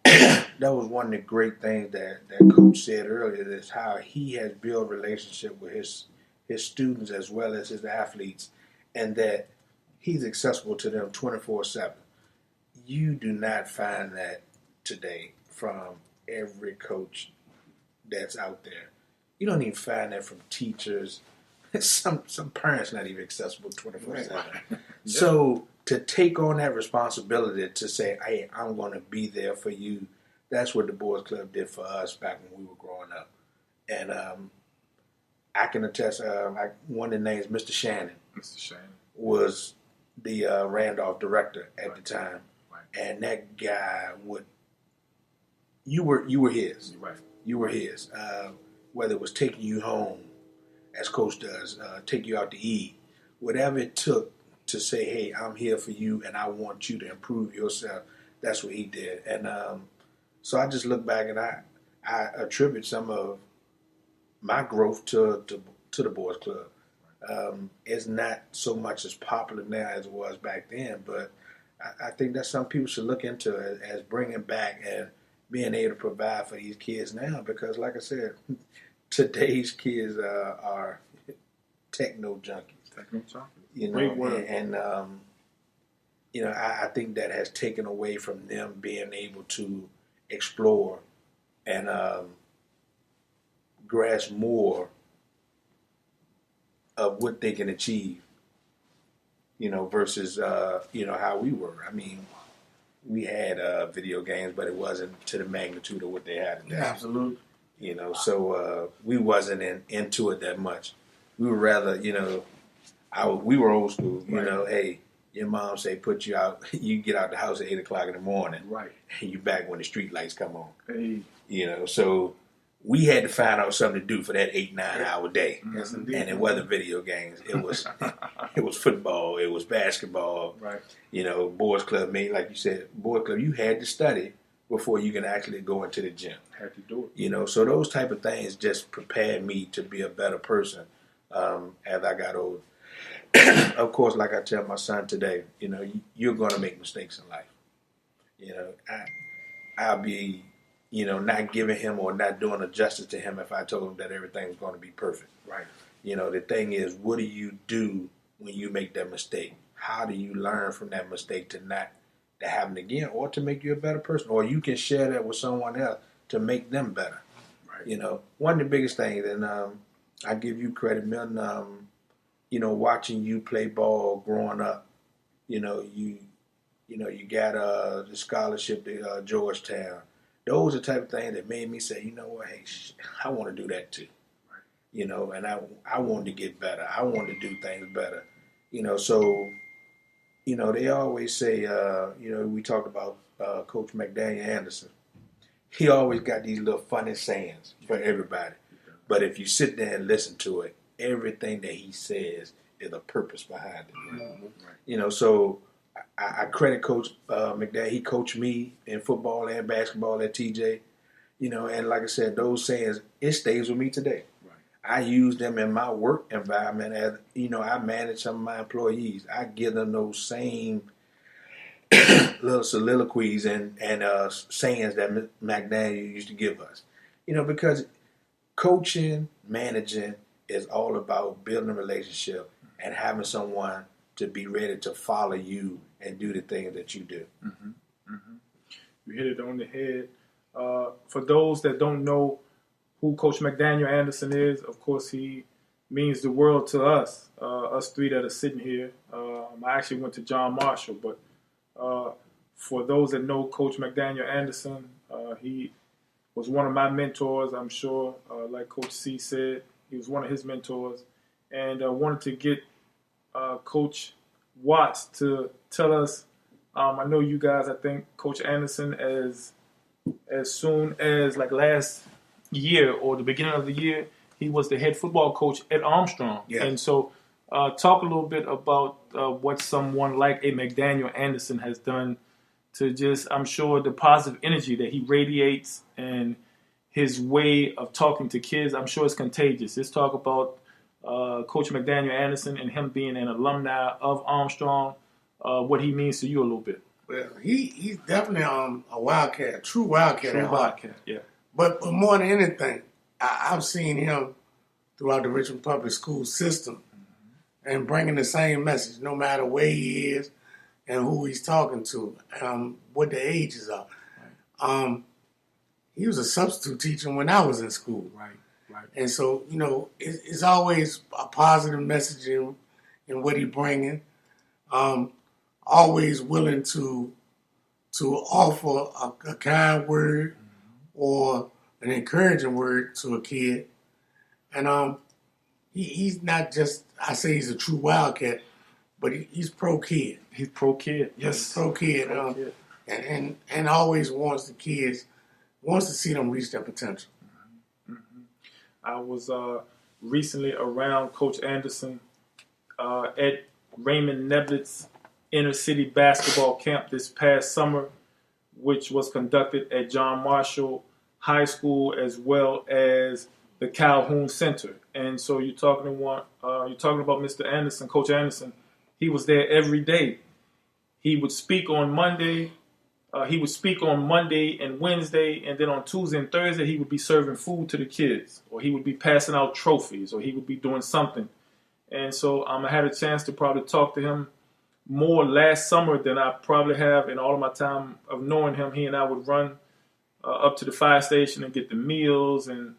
that was one of the great things that Coach said earlier. Is how he has built relationship with his students as well as his athletes, and that he's accessible to them 24/7. You do not find that today from every coach that's out there. You don't even find that from teachers. Some parents not even accessible 24/7. So to take on that responsibility to say, "Hey, I'm going to be there for you," that's what the Boys Club did for us back when we were growing up. And I can attest. One of the names, Mr. Shannon. Mr. Shannon was the Randolph director at the time, and that guy would. You were his. Right. You were his. Whether it was taking you home, as Coach does, take you out to eat, whatever it took to say, "Hey, I'm here for you, and I want you to improve yourself." That's what he did, and so I just look back and I attribute some of my growth to the Boys Club. It's not so much as popular now as it was back then, but I think that some people should look into it as bringing back and being able to provide for these kids now, because like I said, today's kids are techno junkies. You know, and you know, I think that has taken away from them being able to explore and grasp more of what they can achieve, you know, versus, you know, how we were. I mean, we had video games, but it wasn't to the magnitude of what they had today. Yeah, absolutely. You know, so we wasn't into it that much. We were rather, you know, we were old school. You know, hey, your mom say put you out, you get out the house at 8 o'clock in the morning. Right. And you back when the street lights come on. Hey. You know, so we had to find out something to do for that 8-9 hour day. Yes, indeed. And it wasn't video games. It was it was football. It was basketball. Right. You know, Boys Club, like you said, Boys Club, you had to study before you can actually go into the gym. Had to do it. You know, so those type of things just prepared me to be a better person as I got older. Of course, like I tell my son today, you know, you're going to make mistakes in life. You know, I'll be, you know, not giving him or not doing a justice to him if I told him that everything was going to be perfect. Right. You know, the thing is, what do you do when you make that mistake? How do you learn from that mistake to not to happen again, or to make you a better person? Or you can share that with someone else to make them better. Right. You know, one of the biggest things, and I give you credit, Milton, you know, watching you play ball growing up, you know, you got the scholarship to Georgetown. Those are the type of things that made me say, you know what, hey, I want to do that too. Right. You know, and I wanted to get better. I wanted to do things better. You know, so, you know, they always say, you know, we talked about Coach McDaniel Anderson. He always got these little funny sayings for everybody. But if you sit there and listen to it, everything that he says is a purpose behind it. Right? Mm-hmm. Right. You know, so I credit Coach McDaniel. He coached me in football and basketball at TJ. You know, and like I said, those sayings, it stays with me today. Right. I use them in my work environment. As you know, I manage some of my employees. I give them those same little soliloquies and sayings that McDaniel used to give us. You know, because coaching, managing is all about building a relationship and having someone to be ready to follow you and do the things that you do. Mm-hmm. Mm-hmm. You hit it on the head. For those that don't know who Coach McDaniel Anderson is, of course, he means the world to us, us three that are sitting here. I actually went to John Marshall, but for those that know Coach McDaniel Anderson, he was one of my mentors, I'm sure. Like Coach C said, he was one of his mentors. And I wanted to get Coach Watts to tell us, I know you guys, I think Coach Anderson, as soon as like last year or the beginning of the year, he was the head football coach at Armstrong. Yeah. And so Talk a little bit about what someone like a McDaniel Anderson has done to just, I'm sure, the positive energy that he radiates and his way of talking to kids. I'm sure it's contagious. Let's talk about Coach McDaniel Anderson and him being an alumni of Armstrong, what he means to you a little bit. Well, he's definitely a Wildcat, a true Wildcat. True Wildcat, yeah. But more than anything, I've seen him throughout the Richmond Public School system and bringing the same message, no matter where he is and who he's talking to, what the ages are. He was a substitute teacher when I was in school. Right. And so, it's always a positive message in what he's bringing. Always willing to offer a kind word or an encouraging word to a kid. And he's not just, I say he's a true Wildcat, but he's pro kid. He's pro kid, yes. He's pro kid. And always wants to see them reach their potential. I was recently around Coach Anderson at Raymond Neblett's inner city basketball camp this past summer, which was conducted at John Marshall High School as well as the Calhoun Center. And so you're talking about Mr. Anderson, Coach Anderson. He was there every day. He would speak on Monday. And Wednesday, and then on Tuesday and Thursday, he would be serving food to the kids, or he would be passing out trophies, or he would be doing something. And so I had a chance to probably talk to him more last summer than I probably have in all of my time of knowing him. He and I would run up to the fire station and get the meals. And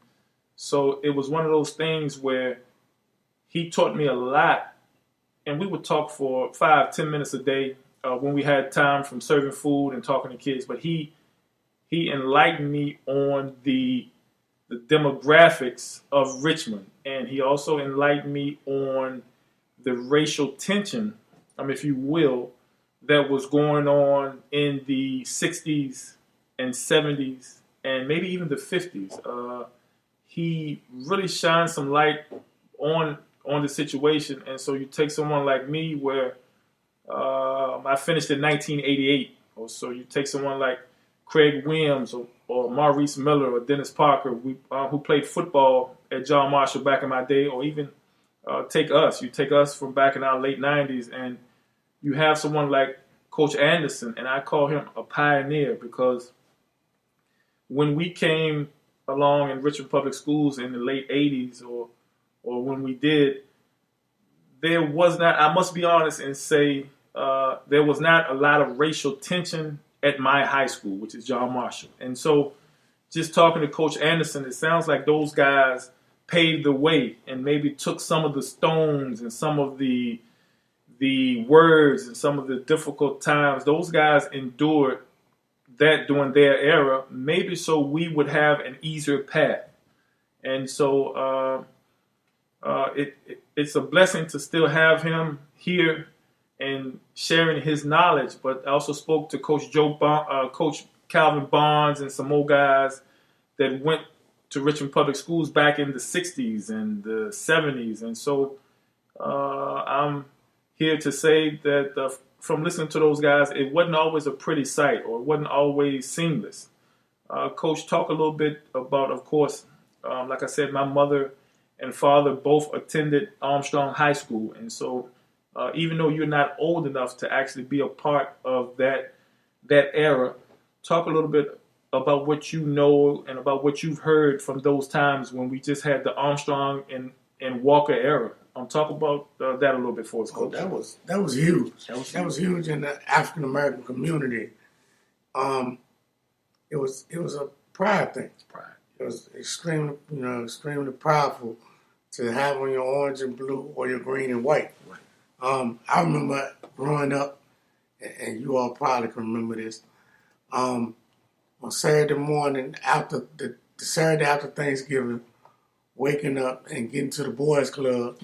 so it was one of those things where he taught me a lot, and we would talk for 5-10 minutes a day. When we had time from serving food and talking to kids, but he enlightened me on the demographics of Richmond, and he also enlightened me on the racial tension, if you will, that was going on in the 60s and 70s and maybe even the 50s. He really shined some light on the situation, and so you take someone like me where I finished in 1988, or so you take someone like Craig Williams or Maurice Miller or Dennis Parker, who played football at John Marshall back in my day, or even take us from back in our late 90s, and you have someone like Coach Anderson, and I call him a pioneer because when we came along in Richmond Public Schools in the late 80s or when we did, there was not, I must be honest and say, there was not a lot of racial tension at my high school, which is John Marshall. And so just talking to Coach Anderson, it sounds like those guys paved the way and maybe took some of the stones and some of the words and some of the difficult times. Those guys endured that during their era, maybe so we would have an easier path. And so it's a blessing to still have him here and sharing his knowledge. But I also spoke to Coach Coach Calvin Barnes and some more guys that went to Richmond Public Schools back in the 60s and the 70s. And so I'm here to say that from listening to those guys, it wasn't always a pretty sight or it wasn't always seamless. Coach, talk a little bit about, of course, like I said, my mother and father both attended Armstrong High School. And so even though you're not old enough to actually be a part of that era, talk a little bit about what you know and about what you've heard from those times when we just had the Armstrong and Walker era. Talk about that a little bit for us, Coach. That was huge. That was huge in the African American community. It was a pride thing. Pride. It was extremely powerful to have on your orange and blue or your green and white. Right. I remember growing up, and you all probably can remember this. On Saturday morning after the Saturday after Thanksgiving, waking up and getting to the boys club,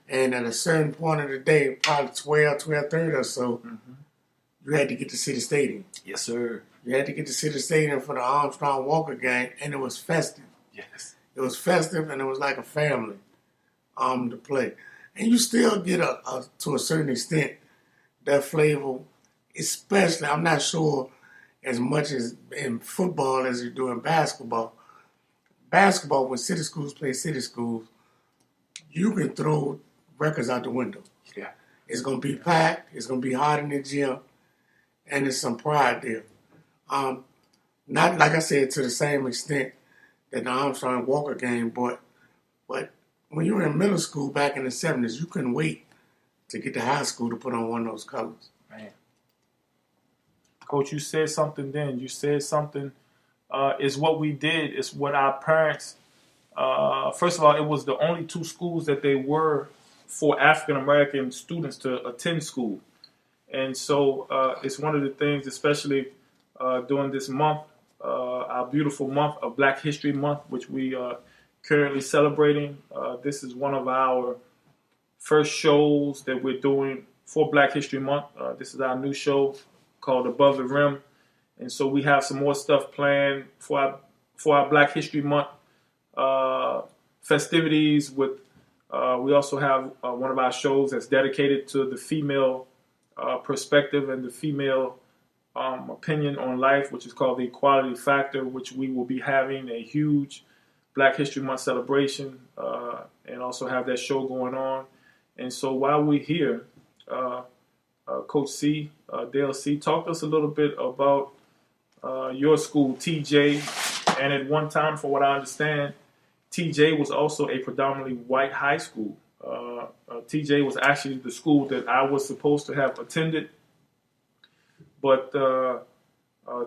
and at a certain point of the day, probably 12:30 or so, you had to get to City Stadium. Yes, sir. You had to get to City Stadium for the Armstrong Walker game, and it was festive. Yes. It was festive, and it was like a family to play. And you still get to a certain extent that flavor, especially, I'm not sure as much as in football as you do in basketball. Basketball, when city schools play city schools, you can throw records out the window. Yeah. It's going to be packed. It's going to be hot in the gym. And there's some pride there. Not, like I said, to the same extent that the Armstrong Walker game, but when you were in middle school back in the 70s, you couldn't wait to get to high school to put on one of those colors. Man. Coach, you said something then. You said something. It's what we did. It's what our parents, first of all, it was the only two schools that they were for African-American students to attend school. And so it's one of the things, especially during this month, our beautiful month of Black History Month, which we are currently celebrating. This is one of our first shows that we're doing for Black History Month. This is our new show called Above the Rim. And so we have some more stuff planned for our Black History Month festivities. We also have one of our shows that's dedicated to the female perspective and the female opinion on life, which is called the Equality Factor, which we will be having a huge Black History Month celebration and also have that show going on. And so while we're here, Coach C, DALE SEAY, talk to us a little bit about your school, TJ. And at one time, for what I understand, TJ was also a predominantly white high school. TJ was actually the school that I was supposed to have attended. But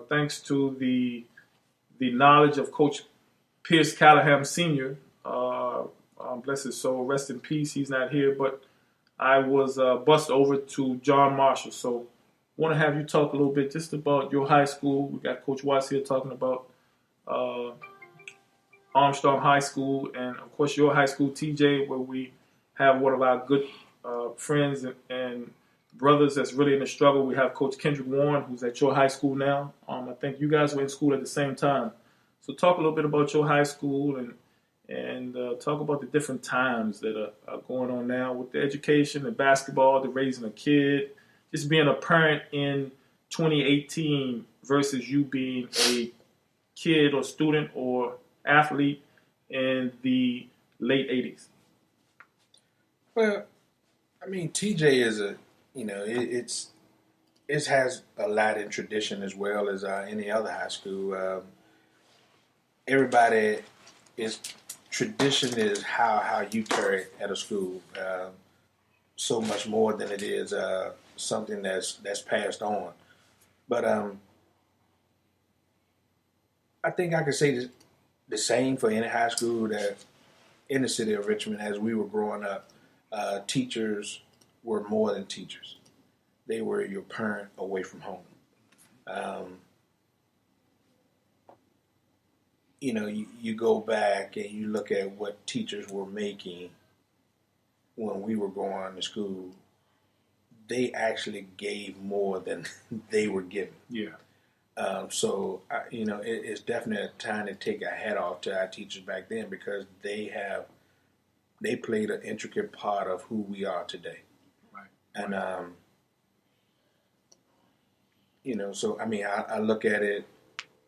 thanks to the knowledge of Coach Pierce Callahan Sr., bless his soul, rest in peace, he's not here, but I was bussed over to John Marshall. So I want to have you talk a little bit just about your high school. We got Coach Watts here talking about Armstrong High School, and of course your high school, TJ, where we have one of our good friends and brothers that's really in the struggle. We have Coach Kendrick Warren, who's at your high school now. I think you guys were in school at the same time. So talk a little bit about your high school and talk about the different times that are going on now with the education, the basketball, the raising a kid, just being a parent in 2018 versus you being a kid or student or athlete in the late 80s. Well, I mean, TJ is it has a Latin tradition as well as any other high school. Everybody tradition is how you carry it at a school. So much more than it is something that's passed on. But I think I could say the same for any high school that in the city of Richmond. As we were growing up, teachers were more than teachers. They were your parent away from home. You go back and you look at what teachers were making when we were going to school. They actually gave more than they were given. Yeah. It's definitely a time to take a hat off to our teachers back then, because they played an intricate part of who we are today. Right. And I look at it,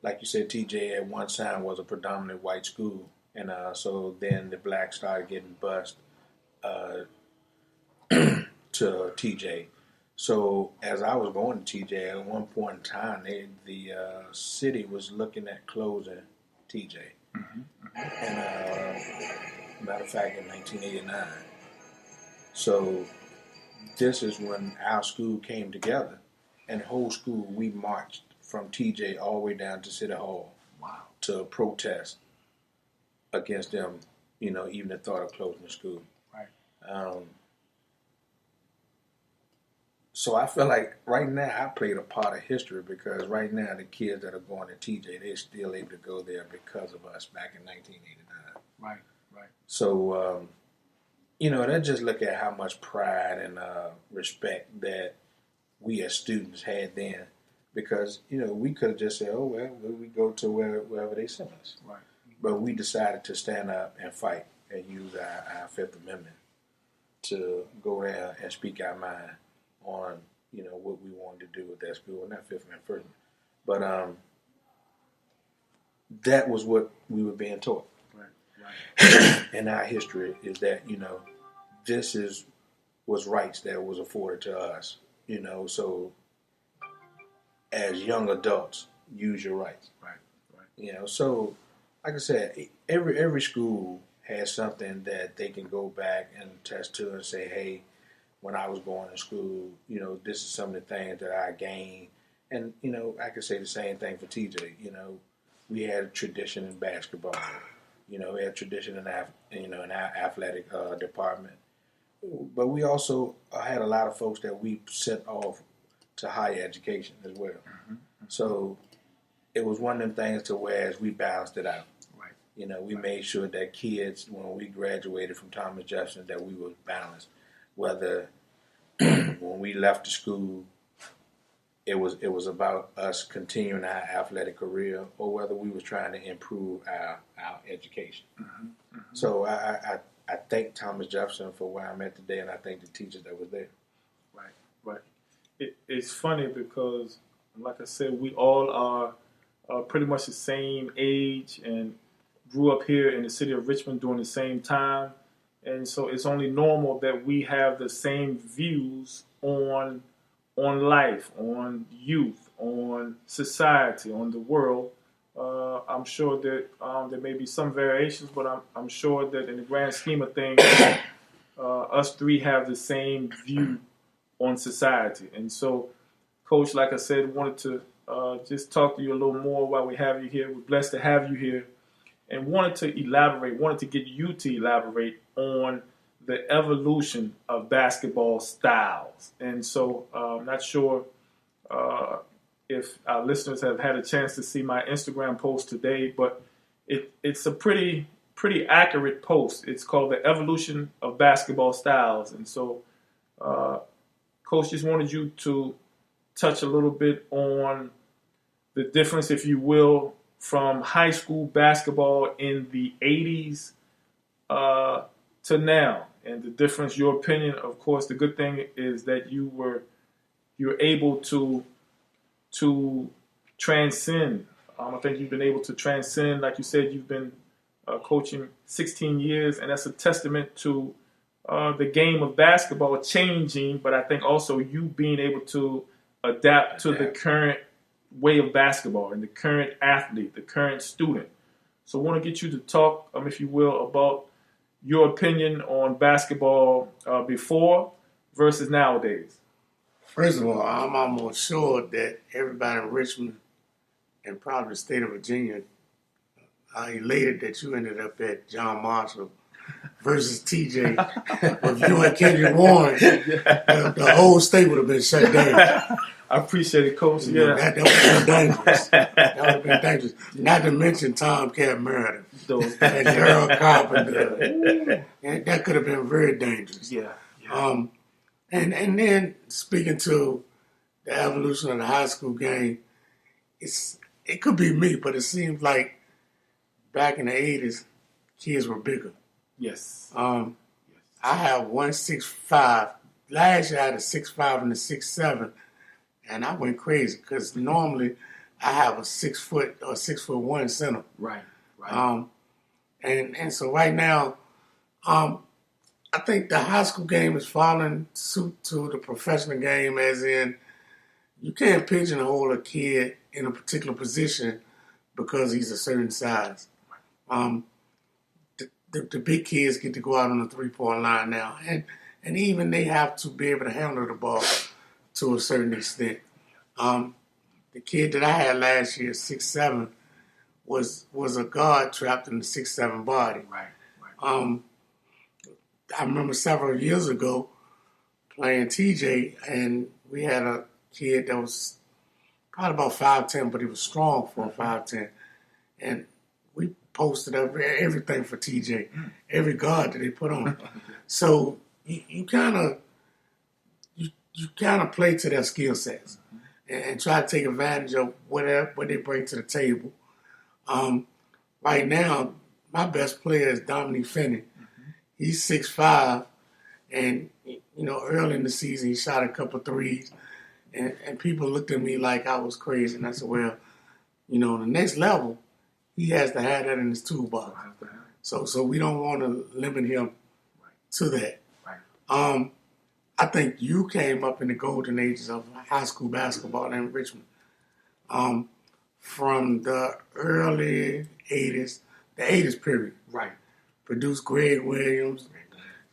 like you said, TJ at one time was a predominant white school, and so then the blacks started getting bused to TJ. So as I was going to TJ, at one point in time, the city was looking at closing TJ. Mm-hmm. And matter of fact, in 1989. So this is when our school came together, and the whole school, we marched from TJ all the way down to City Hall. Wow. To protest against them, even the thought of closing the school. Right. So I feel like right now I played a part of history, because right now the kids that are going to TJ, they're still able to go there because of us back in 1989. Right. So, they just look at how much pride and respect that we as students had then, because, we could have just said, oh, well, we go to wherever they send us. Right. But we decided to stand up and fight and use our Fifth Amendment to go there and speak our mind on, what we wanted to do with that school. Not fifth man, first man. But that was what we were being taught. Right. In our history is that, this was rights that was afforded to us. So as young adults, use your rights. Right. So like I said, every school has something that they can go back and attest to and say, hey, when I was going to school, this is some of the things that I gained. And, I could say the same thing for TJ. We had a tradition in basketball. We had tradition in our athletic department. But we also had a lot of folks that we sent off to higher education as well. Mm-hmm. So it was one of them things to where we balanced it out. Right. We made sure that kids, when we graduated from Thomas Jefferson, that we were balanced. Whether when we left the school, it was about us continuing our athletic career, or whether we was trying to improve our education. Mm-hmm. Mm-hmm. So I thank Thomas Jefferson for where I'm at today, and I thank the teachers that was there. Right. It's funny because, like I said, we all are pretty much the same age and grew up here in the city of Richmond during the same time. And so it's only normal that we have the same views on life, on youth, on society, on the world. I'm sure that there may be some variations, but I'm sure that in the grand scheme of things, us three have the same view on society. And so, Coach, like I said, wanted to just talk to you a little more while we have you here. We're blessed to have you here. And wanted to get you to elaborate on the evolution of basketball styles. And so I'm not sure if our listeners have had a chance to see my Instagram post today, but it's a pretty accurate post. It's called The Evolution of Basketball Styles. And so, Coach, just wanted you to touch a little bit on the difference, if you will, from high school basketball in the 80s to now. And the difference, your opinion, of course, the good thing is that you're able to transcend. I think you've been able to transcend. Like you said, you've been coaching 16 years, and that's a testament to the game of basketball changing, but I think also you being able to adapt to the current way of basketball and the current athlete, the current student. So I want to get you to talk, if you will, about your opinion on basketball before versus nowadays. First of all, I'm almost sure that everybody in Richmond and probably the state of Virginia are elated that you ended up at John Marshall versus TJ. If you and Kendrick Warren, the whole state would have been shut down. I appreciate it, Coach. Yeah, that would have been dangerous. That would have been dangerous. Not to mention Tom Cat Meredith and Earl Carpenter. And that could have been very dangerous. Yeah. And then speaking to the evolution of the high school game, it could be me, but it seems like back in the 80s, kids were bigger. Yes. I have 165. Last year I had a 6'5" and a 6'7", and I went crazy because normally I have a 6 foot or 6'1" center. Right. And so right now, I think the high school game is following suit to the professional game, as in you can't pigeonhole a kid in a particular position because he's a certain size. The big kids get to go out on the 3-point line now, and even they have to be able to handle the ball to a certain extent. The kid that I had last year, 6'7", was a guard trapped in the 6'7" body. Right. I remember several years ago playing TJ, and we had a kid that was probably about 5'10", but he was strong for a 5'10", and we posted up everything for TJ, every guard that they put on. So you kind of play to their skill sets and try to take advantage of what they bring to the table. Right now, my best player is Dominique Finney. He's 6'5", And, early in the season, he shot a couple threes. And people looked at me like I was crazy. And I said, well, the next level, he has to have that in his toolbox. So we don't want to limit him to that. Right. I think you came up in the golden ages of high school basketball in Richmond. From the early 80s, the 80s period. Right. Produced Greg Williams,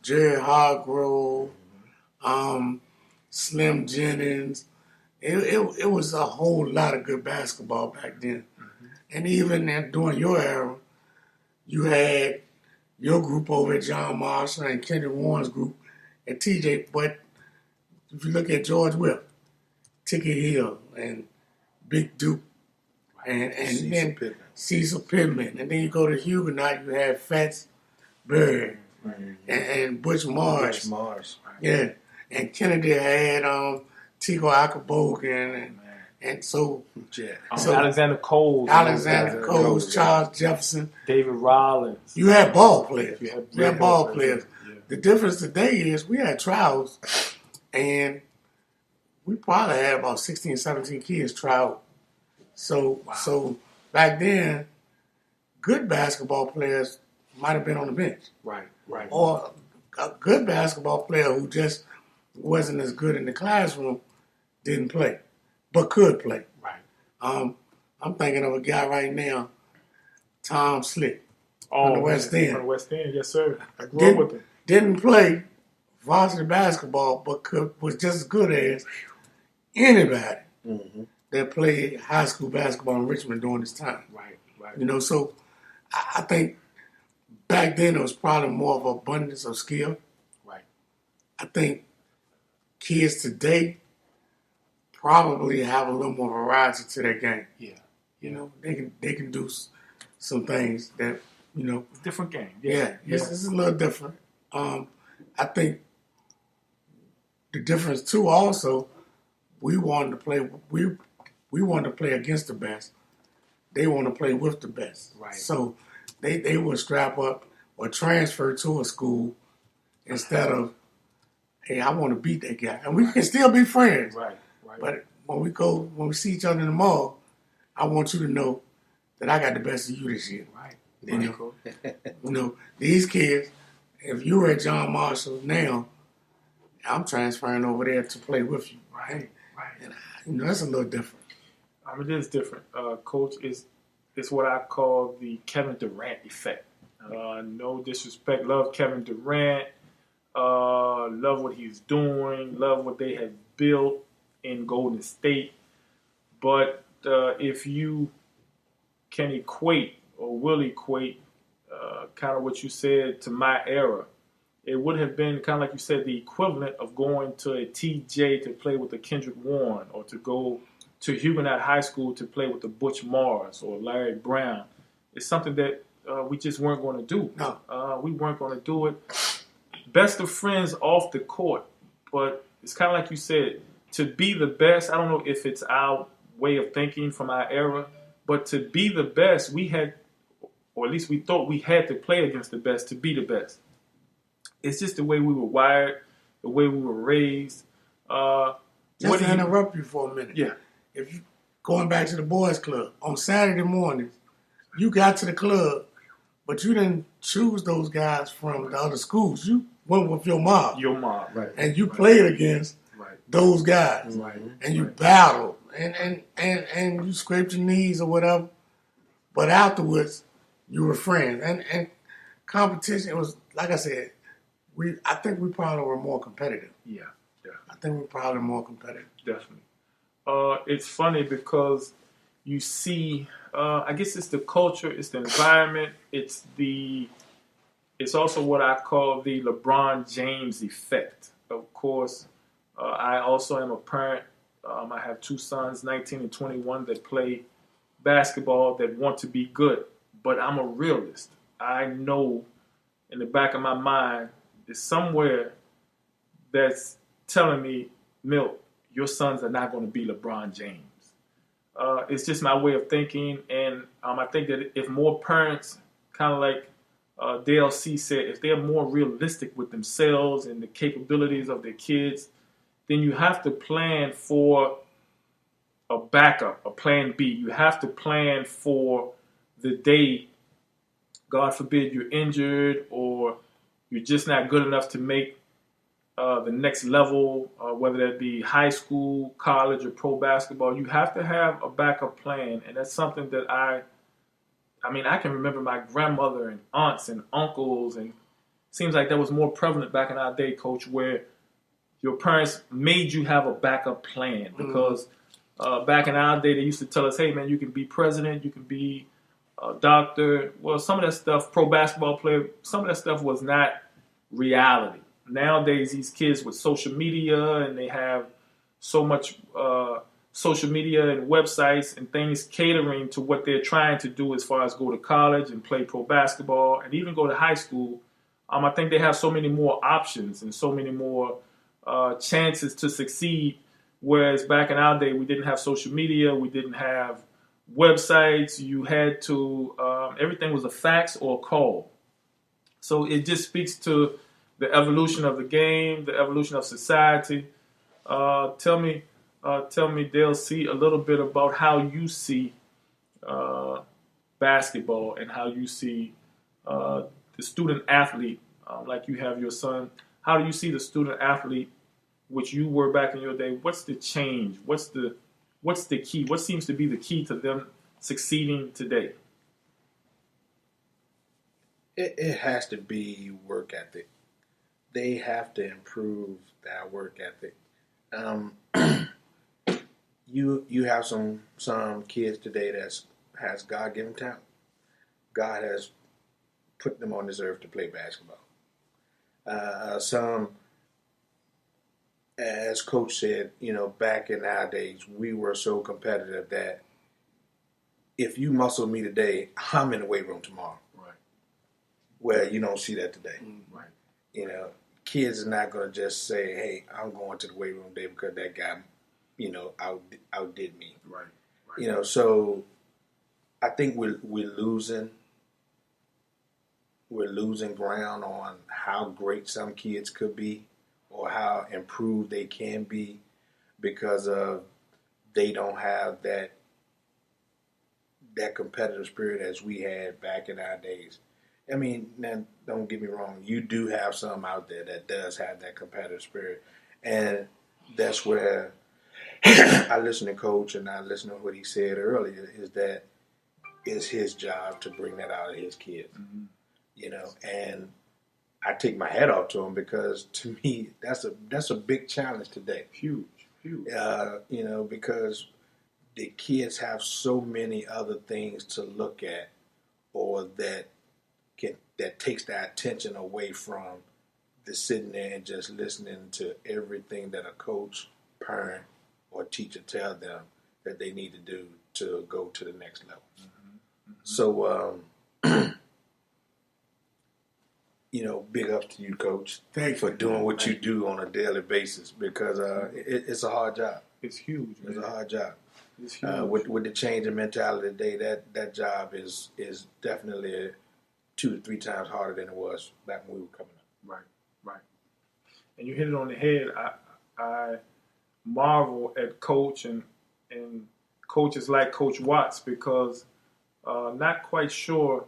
Jerry Hargrove, Slim Jennings. It was a whole lot of good basketball back then. Mm-hmm. And even during your era, you had your group over at John Marshall and Kendrick Warren's group at TJ. But if you look at George Whip, Ticky Hill, and Big Duke, and then Cecil Pittman. And then you go to Huguenot, you had Fats Berg and Butch Morris. Yeah. And Kennedy had Tico Akabogan and so Alexander Coles, Charles Jefferson, David Rollins. You had ball players. You had ball players. Yeah. The difference today is we had trials, and we probably had about 16, 17 kids try out. So back then, good basketball players might have been on the bench. Right. Or a good basketball player who just wasn't as good in the classroom didn't play, but could play. Right. I'm thinking of a guy right now, Tom Slick, from the West End. From the West End, yes, sir. I grew up with him. Didn't play varsity basketball, but was just as good as anybody that played high school basketball in Richmond during this time. Right. So I think back then there was probably more of an abundance of skill. Right. I think kids today probably have a little more variety to their game. Yeah. They can do some things that, It's a different game. Yeah. It's a little different. I think the difference too also, we wanted to play against the best. They want to play with the best. Right. So they will strap up or transfer to a school instead of, hey, I want to beat that guy. And we can still be friends. Right. But when we see each other in the mall, I want you to know that I got the best of you this year. Right. These kids, if you were at John Marshall now, I'm transferring over there to play with you. Right. And that's a little different. It is different. Coach, it's what I call the Kevin Durant effect. No disrespect. Love Kevin Durant. Love what he's doing. Love what they have built in Golden State. But if you can equate or will equate kind of what you said to my era, it would have been kind of like you said, the equivalent of going to a TJ to play with the Kendrick Warren, or to go to Huguenot High School to play with the Butch Morris or Larry Brown. It's something that we just weren't going to do. No. We weren't going to do it. Best of friends off the court, but it's kind of like you said, to be the best, I don't know if it's our way of thinking from our era, but to be the best, we had, or at least we thought we had to play against the best to be the best. It's just the way we were wired, the way we were raised. Just to interrupt you for a minute. Yeah. If you going back to the boys' club, on Saturday mornings, you got to the club, but you didn't choose those guys from the other schools. You went with your mob. Right. And you played against those guys. Right. And you battled. And you scraped your knees or whatever. But afterwards, you were friends. And competition, it was, like I said, I think we probably were more competitive. Yeah. I think we're probably more competitive. Definitely. It's funny because you see, I guess it's the culture, it's the environment, it's also what I call the LeBron James effect. Of course, I also am a parent. I have two sons, 19 and 21, that play basketball, that want to be good. But I'm a realist. I know in the back of my mind, there's somewhere that's telling me, Milt, your sons are not going to be LeBron James. It's just my way of thinking, and I think that if more parents kind of like DALE SEAY said, if they're more realistic with themselves and the capabilities of their kids, then you have to plan for a backup, a plan B. You have to plan for the day, God forbid, you're injured or you're just not good enough to make the next level, whether that be high school, college, or pro basketball. You have to have a backup plan, and that's something that I can remember my grandmother and aunts and uncles, and it seems like that was more prevalent back in our day, Coach, where your parents made you have a backup plan because back in our day, they used to tell us, hey, man, you can be president, you can be a doctor. Well, some of that stuff, pro basketball player, some of that stuff was not reality. Nowadays, these kids with social media, and they have so much social media and websites and things catering to what they're trying to do as far as go to college and play pro basketball and even go to high school. I think they have so many more options and so many more chances to succeed. Whereas back in our day, we didn't have social media, we didn't have websites. You had to, everything was a fax or a call. So it just speaks to the evolution of the game, the evolution of society. Tell me, DALE SEAY, a little bit about how you see basketball and how you see the student athlete, like you have your son. How do you see the student athlete, which you were back in your day? What's the change? What's the key? What seems to be the key to them succeeding today? It has to be work ethic. They have to improve that work ethic. You have some kids today that has God-given talent. God has put them on this earth to play basketball. Some, as Coach said, back in our days, we were so competitive that if you muscle me today, I'm in the weight room tomorrow. Right. Well, you don't see that today. Right. Kids are not going to just say, hey, I'm going to the weight room today because that guy, outdid me. Right. So I think we're losing ground on how great some kids could be or how improved they can be because of they don't have that competitive spirit as we had back in our days. I mean, now, don't get me wrong. You do have some out there that does have that competitive spirit. And that's where I listen to Coach and I listen to what he said earlier is that it's his job to bring that out of his kids. Mm-hmm. And I take my hat off to him because to me, that's a big challenge today. Huge. Because the kids have so many other things to look at or that takes their attention away from the sitting there and just listening to everything that a coach, parent, or teacher tell them that they need to do to go to the next level. Mm-hmm. Mm-hmm. So, big ups to you, Coach. Thanks for doing what you do on a daily basis because it's a hard job. It's huge. It's a hard job. It's huge. With the change in mentality today, that job is definitely 2 to 3 times harder than it was back when we were coming up. Right. And you hit it on the head. I marvel at Coach and coaches like Coach Watts because not quite sure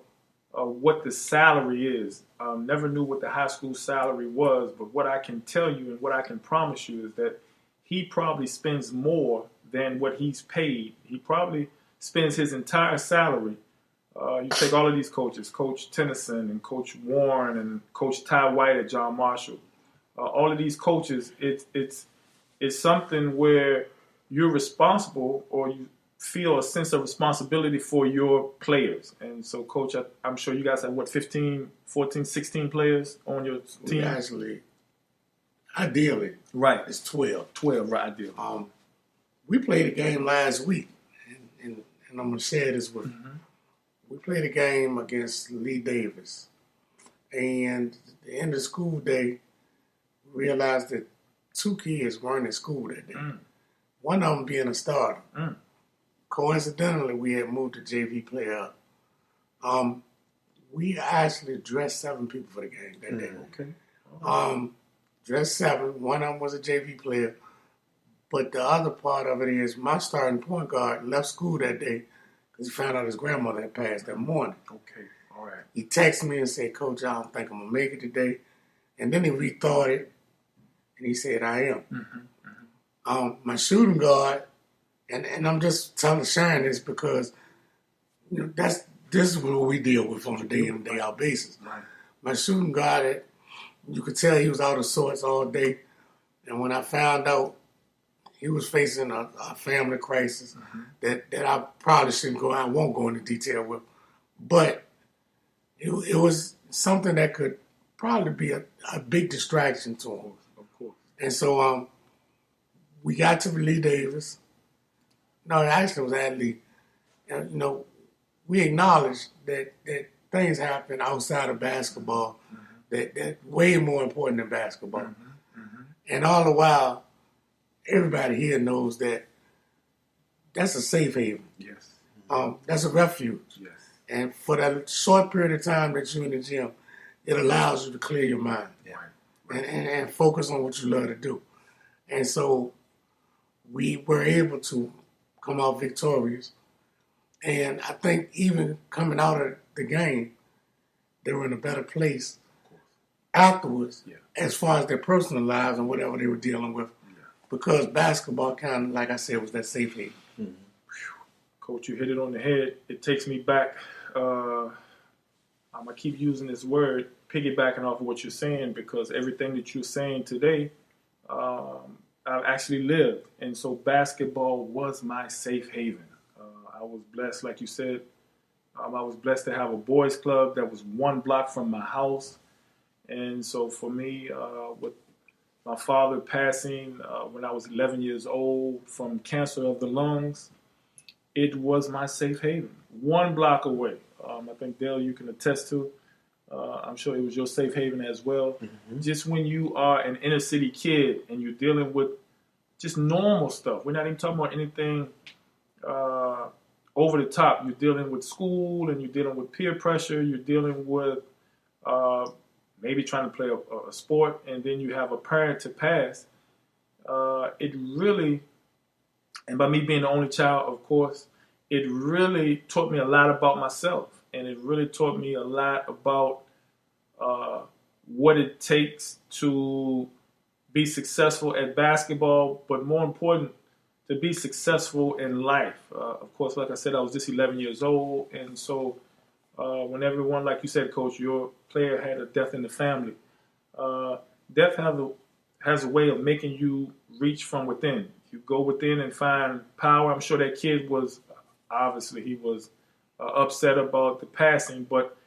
what the salary is. Never knew what the high school salary was, but what I can tell you and what I can promise you is that he probably spends more than what he's paid. He probably spends his entire salary. You take all of these coaches, Coach Tennyson and Coach Warren and Coach Ty White at John Marshall. All of these coaches, it's something where you're responsible or you feel a sense of responsibility for your players. And so, Coach, I'm sure you guys have, 15, 14, 16 players on your team? Actually, ideally, right, it's 12. 12, right, ideally. We played a game last week, and I'm going to share this with you. Mm-hmm. We played a game against Lee Davis, and at the end of the school day, we realized that 2 kids weren't at school that day. Mm. One of them being a starter. Mm. Coincidentally, we had moved the JV player up. We actually dressed 7 people for the game that day. Okay. Dressed 7. One of them was a JV player. But the other part of it is my starting point guard left school that day because he found out his grandmother had passed that morning. Okay. All right. He texted me and said, Coach, I don't think I'm going to make it today. And then he rethought it, and he said, I am. My shooting guard, and I'm just sharing this because this is what we deal with on a day-in, day-out basis. Right. My shooting guard, you could tell he was out of sorts all day. And when I found out he was facing a family crisis that I probably shouldn't go, I won't go into detail with, but it was something that could probably be a big distraction to him. Of course. And so we got to Lee Davis. No, actually it was at Lee. And, we acknowledged that things happen outside of basketball that way more important than basketball. And all the while, everybody here knows that that's a safe haven. Yes. That's a refuge. Yes. And for that short period of time that you're in the gym, it allows you to clear your mind and focus on what you love to do. And so we were able to come out victorious. And I think even coming out of the game, they were in a better place afterwards as far as their personal lives and whatever they were dealing with. Because basketball kind of, like I said, was that safe haven. Coach, you hit it on the head. It takes me back. I'm going to keep using this word, piggybacking off of what you're saying, because everything that you're saying today, I've actually lived. And so basketball was my safe haven. I was blessed, like you said. I was blessed to have a boys club that was 1 block from my house. And so for me, with my father passing when I was 11 years old from cancer of the lungs, it was my safe haven. 1 block away. I think, Dale, you can attest to. I'm sure it was your safe haven as well. Just when you are an inner city kid and you're dealing with just normal stuff. We're not even talking about anything over the top. You're dealing with school and you're dealing with peer pressure. You're dealing with maybe trying to play a sport, and then you have a parent to pass. It really, and by me being the only child, of course, it really taught me a lot about myself, and it really taught me a lot about what it takes to be successful at basketball, but more important, to be successful in life. Of course, like I said, I was just 11 years old, and so when everyone, like you said, Coach, your player had a death in the family. Death has a way of making you reach from within. You go within and find power. I'm sure that kid was, obviously, he was upset about the passing, but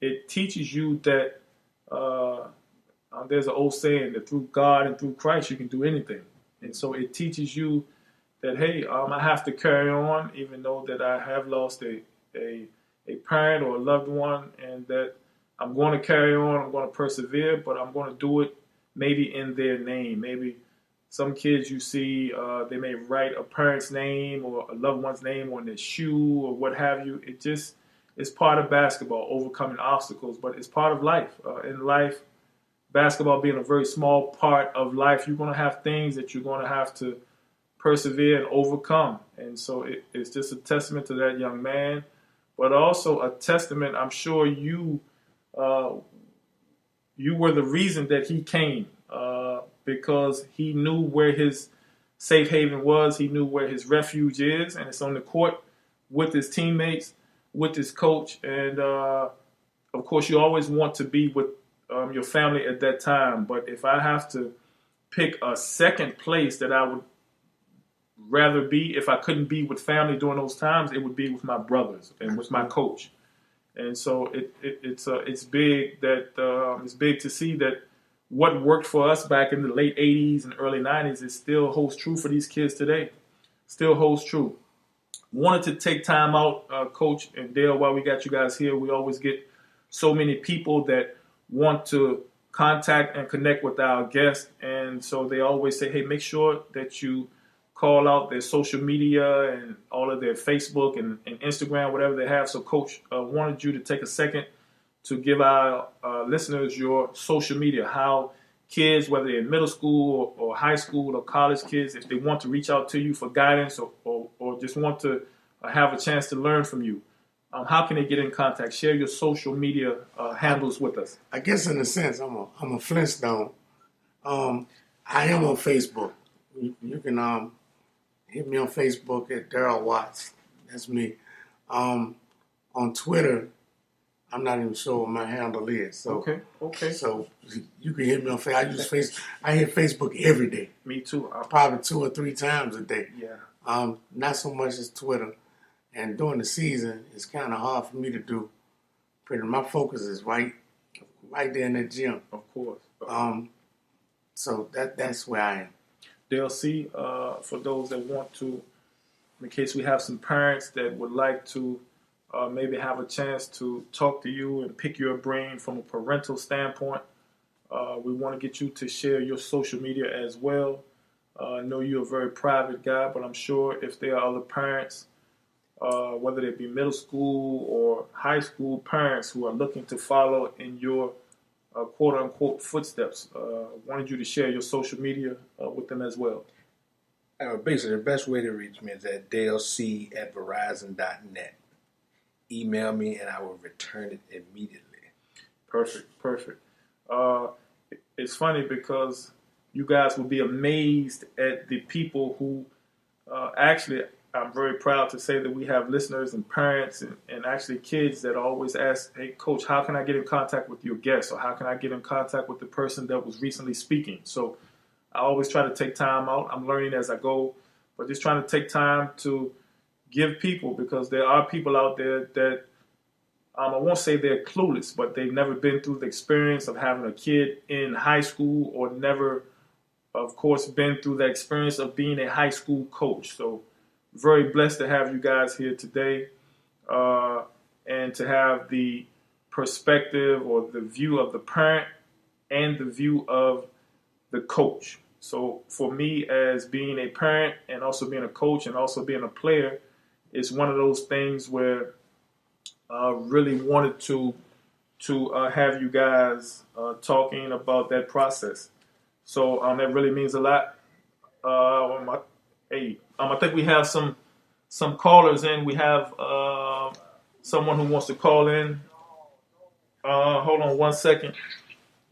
it teaches you that there's an old saying that through God and through Christ you can do anything. And so it teaches you that, hey, I have to carry on, even though that I have lost a parent or a loved one, and that I'm going to carry on, I'm going to persevere, but I'm going to do it maybe in their name. Maybe some kids you see, they may write a parent's name or a loved one's name on their shoe or what have you. It just is part of basketball, overcoming obstacles, but it's part of life. In life, basketball being a very small part of life, you're going to have things that you're going to have to persevere and overcome. And so it's just a testament to that young man, but also a testament, I'm sure you were the reason that he came, because he knew where his safe haven was. He knew where his refuge is, and it's on the court with his teammates, with his coach. And, of course, you always want to be with your family at that time. But if I have to pick a second place that I would rather be, if I couldn't be with family during those times, it would be with my brothers and with my coach. And so it's big that it's big to see that what worked for us back in the late 80s and early 90s, it still holds true for these kids today. Still holds true. Wanted to take time out, Coach and Dale, while we got you guys here. We always get so many people that want to contact and connect with our guests. And so they always say, hey, make sure that you call out their social media and all of their Facebook and Instagram, whatever they have. So, Coach, wanted you to take a second to give our listeners your social media, how kids, whether they're in middle school or high school or college kids, if they want to reach out to you for guidance or just want to have a chance to learn from you, how can they get in contact? Share your social media handles with us. I guess in a sense, I'm a Flintstone. I am on Facebook. You can hit me on Facebook at DARRYL Watts. That's me. On Twitter, I'm not even sure what my handle is. So, okay. So you can hit me on Facebook. I hit Facebook every day. Me too. Probably 2 or 3 times a day. Yeah. Not so much as Twitter. And during the season, it's kind of hard for me to do. My focus is right there in the gym. Of course. So that's where I am. DALE SEAY, for those that want to, in case we have some parents that would like to maybe have a chance to talk to you and pick your brain from a parental standpoint, we want to get you to share your social media as well. I know you're a very private guy, but I'm sure if there are other parents, whether they be middle school or high school parents who are looking to follow in your quote-unquote footsteps, wanted you to share your social media with them as well. Basically, the best way to reach me is at dalesea@verizon.net. Email me and I will return it immediately. Perfect. It's funny because you guys will be amazed at the people who actually, I'm very proud to say that we have listeners and parents and actually kids that always ask, hey, Coach, how can I get in contact with your guest? Or how can I get in contact with the person that was recently speaking? So I always try to take time out. I'm learning as I go, but just trying to take time to give people, because there are people out there that I won't say they're clueless, but they've never been through the experience of having a kid in high school or never, of course, been through the experience of being a high school coach. So very blessed to have you guys here today and to have the perspective or the view of the parent and the view of the coach. So for me, as being a parent and also being a coach and also being a player, it's one of those things where I really wanted to have you guys talking about that process. So that really means a lot. I think we have some callers in. We have someone who wants to call in. Hold on one second.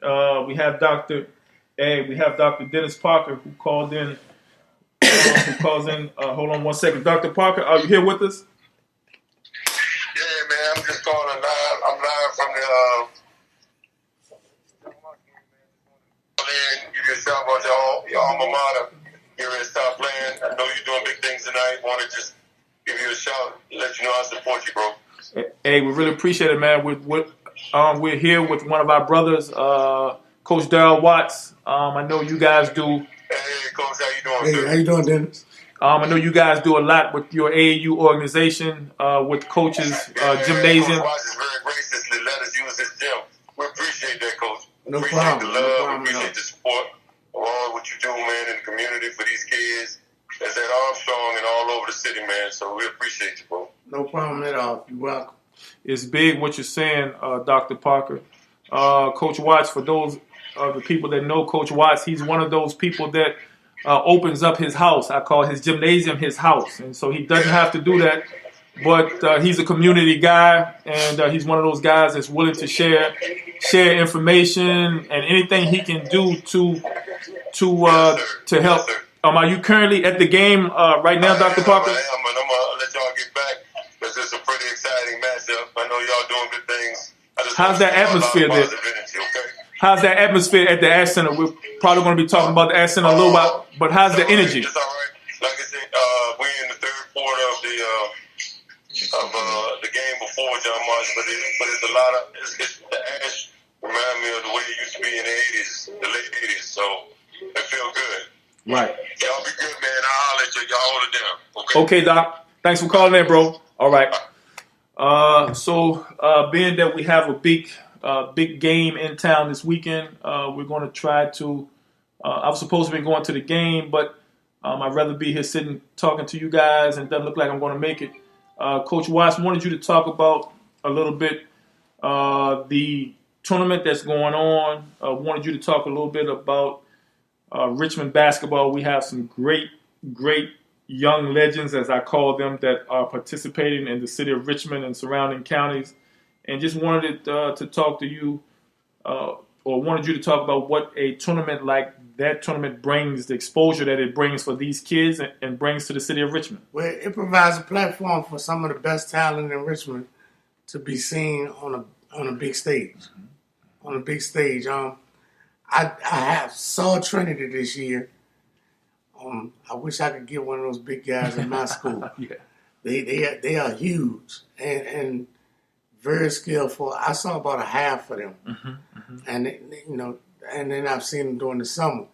We have Dr. Dennis Parker who called in. Hold on one second. Dr. Parker, are you here with us? Yeah, man. I'm just calling live. I'm live from the. Give you a shout out to your alma mater here at South Playing. I know you're doing big things tonight. Want to just give you a shout, let you know I support you, bro. Hey, we really appreciate it, man. We're here with one of our brothers, Coach DARRYL Watts. I know you guys do. Hey, Coach, how you doing, Hey, sir? how you doing, Dennis? I know you guys do a lot with your AAU organization, with coaches, gymnasium. Coach Watts has very graciously let us use this gym. We appreciate that, Coach. No appreciate problem. the love. No problem We appreciate the support of all what you do, man, in the community for these kids. That's at Armstrong and all over the city, man. So we appreciate you, bro. No problem at all. You're welcome. It's big what you're saying, Dr. Parker. Coach Watts, for those of the people that know Coach Watts, he's one of those people that opens up his house. I call his gymnasium his house. And so he doesn't have to do that, but he's a community guy, and he's one of those guys that's willing to share information and anything he can do to help. Yes, sir. Are you currently at the game right now, Dr. Parker? I am, and I'm going to let y'all get back because it's a pretty exciting matchup. I know y'all doing good things. How's that atmosphere there? Energy, okay? How's that atmosphere at the Ash Center? We're probably going to be talking about the Ash Center a little while, but how's the energy? It's all right. Like I said, we're in the third quarter of the game before John Marsh, but it's a lot of the Ash remind me of the way it used to be in the late 80s. So it feel good. Right. Y'all be good, man. I'll let y'all hold it down. Okay, Doc. Thanks for calling in, bro. All right. So being that we have a big game in town this weekend, we're going to try to. I was supposed to be going to the game, but I'd rather be here sitting talking to you guys, and it doesn't look like I'm going to make it. Coach Watts wanted you to talk about a little bit the tournament that's going on. Wanted you to talk a little bit about Richmond basketball. We have some great young legends, as I call them, that are participating in the city of Richmond and surrounding counties. And just wanted to talk to you, or wanted you to talk about what a tournament like that tournament brings, the exposure that it brings for these kids and brings to the city of Richmond. Well, it provides a platform for some of the best talent in Richmond to be seen on a big stage. On a big stage. I have saw Trinity this year. I wish I could get one of those big guys in my school. Yeah. They are huge and very skillful. I saw about a half of them, and and then I've seen them during the summer.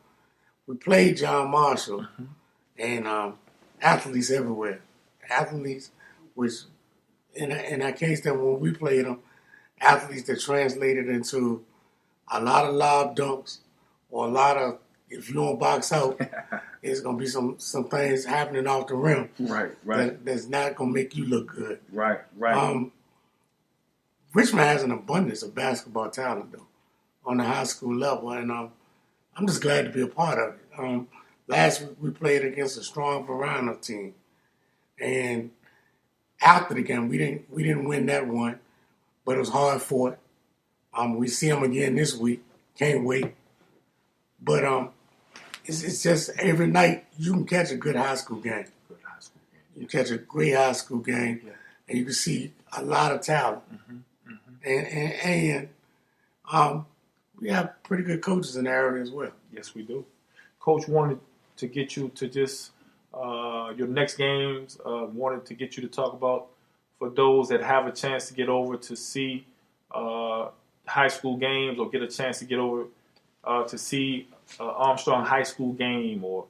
We played John Marshall, and athletes everywhere. Athletes, which in our case, that when we played them, athletes that translated into a lot of lob dunks or a lot of, if you don't box out, it's gonna be some things happening off the rim. Right. That's not gonna make you look good. Right. Richmond has an abundance of basketball talent though, on the high school level, and I'm just glad to be a part of it. Last week we played against a strong Verona team, and after the game we didn't win that one, but it was hard fought. We see them again this week. Can't wait. But it's just every night you can catch a good high school game. You can catch a great high school game, and you can see a lot of talent. And we have pretty good coaches in the area as well. Yes, we do. Coach wanted to get you to just your next games. Wanted to get you to talk about, for those that have a chance to get over to see high school games, or get a chance to get over to see Armstrong high school game or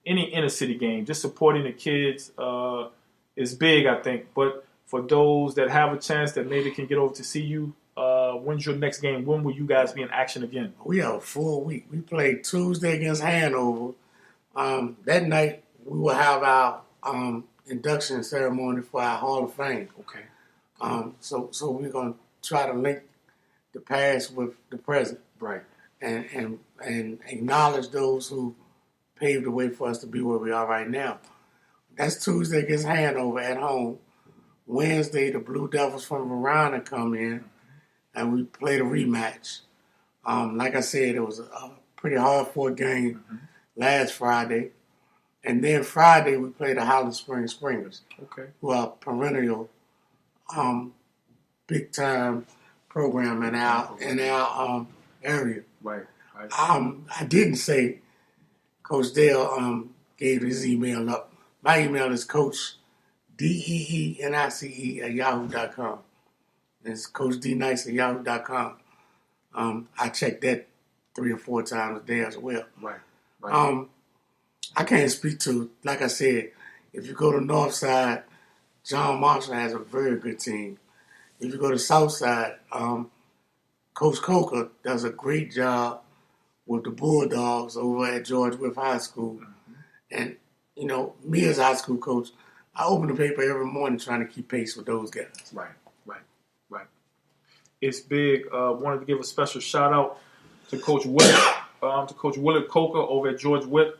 any inner city game. Just supporting the kids is big, I think. But for those that have a chance that maybe can get over to see you, when's your next game? When will you guys be in action again? We have a full week. We played Tuesday against Hanover. That night we will have our induction ceremony for our Hall of Fame. Okay. So we're gonna try to link the past with the present. Right. And acknowledge those who paved the way for us to be where we are right now. That's Tuesday against Hanover at home. Wednesday, the Blue Devils from Verona come in, and we played a rematch. Like I said, it was a pretty hard-fought game last Friday. And then Friday, we played the Highland Springs Springers, who are a perennial big-time program in our area. Right. I didn't say Coach Dale gave his email up. My email is Coach DEENICE@yahoo.com. It's Coach DNice@yahoo.com. I check that 3 or 4 times a day as well. Right. I can't speak to, like I said, if you go to North Side, John Marshall has a very good team. If you go to South Side, Coach Coker does a great job with the Bulldogs over at George Wythe High School. And, me as a high school coach, I open the paper every morning trying to keep pace with those guys. Right. It's big. Wanted to give a special shout out to Coach Willard, Coker over at George Wythe,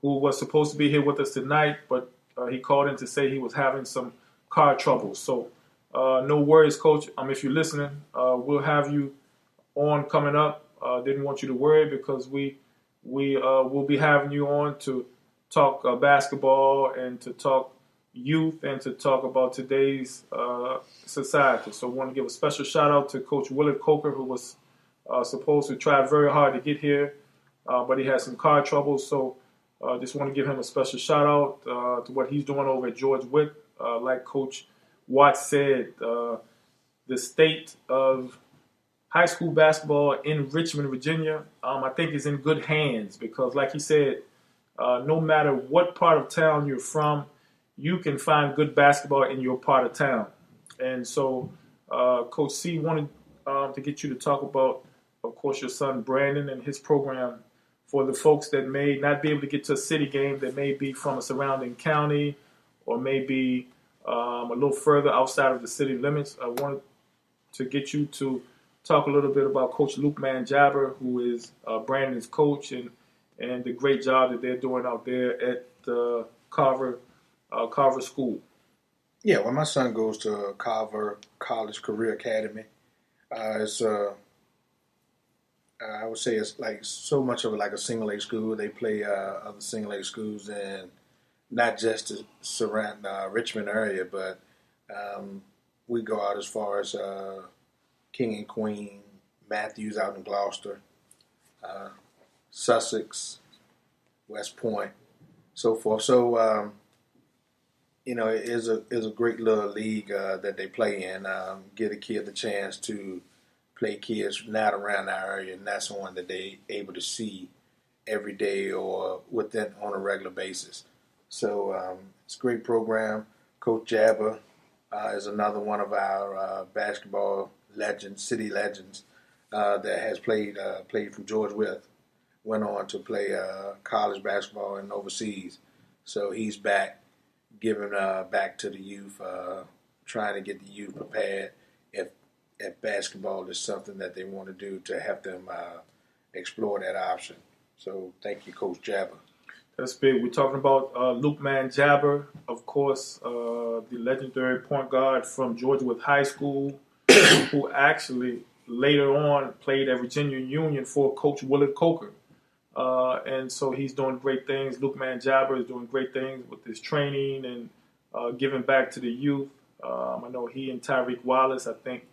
who was supposed to be here with us tonight, but he called in to say he was having some car trouble. So no worries, Coach. If you're listening, we'll have you on coming up. Didn't want you to worry, because we will be having you on to talk basketball and to talk youth and to talk about today's society. So I want to give a special shout out to Coach Willard Coker, who was supposed to try very hard to get here, but he had some car trouble. So just want to give him a special shout out to what he's doing over at George Wythe. Like Coach Watts said, the state of high school basketball in Richmond, Virginia, I think is in good hands, because like he said, no matter what part of town you're from, you can find good basketball in your part of town. And so Coach C wanted to get you to talk about, of course, your son Brandon and his program for the folks that may not be able to get to a city game, that may be from a surrounding county or may be a little further outside of the city limits. I wanted to get you to talk a little bit about Coach Luke Jabber, who is Brandon's coach, and the great job that they're doing out there at Carver School. Yeah, well, my son goes to Carver College Career Academy. It's I would say it's like so much of like a single A school. They play other single A schools and not just the surround Richmond area, but we go out as far as King and Queen, Matthews out in Gloucester, Sussex, West Point, so forth. So it is a great little league that they play in. Give a kid the chance to play kids not around our area, and that's one that they able to see every day or on a regular basis. So it's a great program. Coach Jabber is another one of our basketball legends, city legends, that has played from George Wythe. Went on to play college basketball and overseas. So he's back, giving back to the youth, trying to get the youth prepared if basketball is something that they want to do to help them explore that option. So thank you, Coach Jabber. That's big. We're talking about Luke Jabber, of course, the legendary point guard from Georgia Wythe High School, who actually later on played at Virginia Union for Coach Willard Coker. And so he's doing great things. Luke Jabber is doing great things with his training and giving back to the youth. I know he and Tyreek Wallace, I think,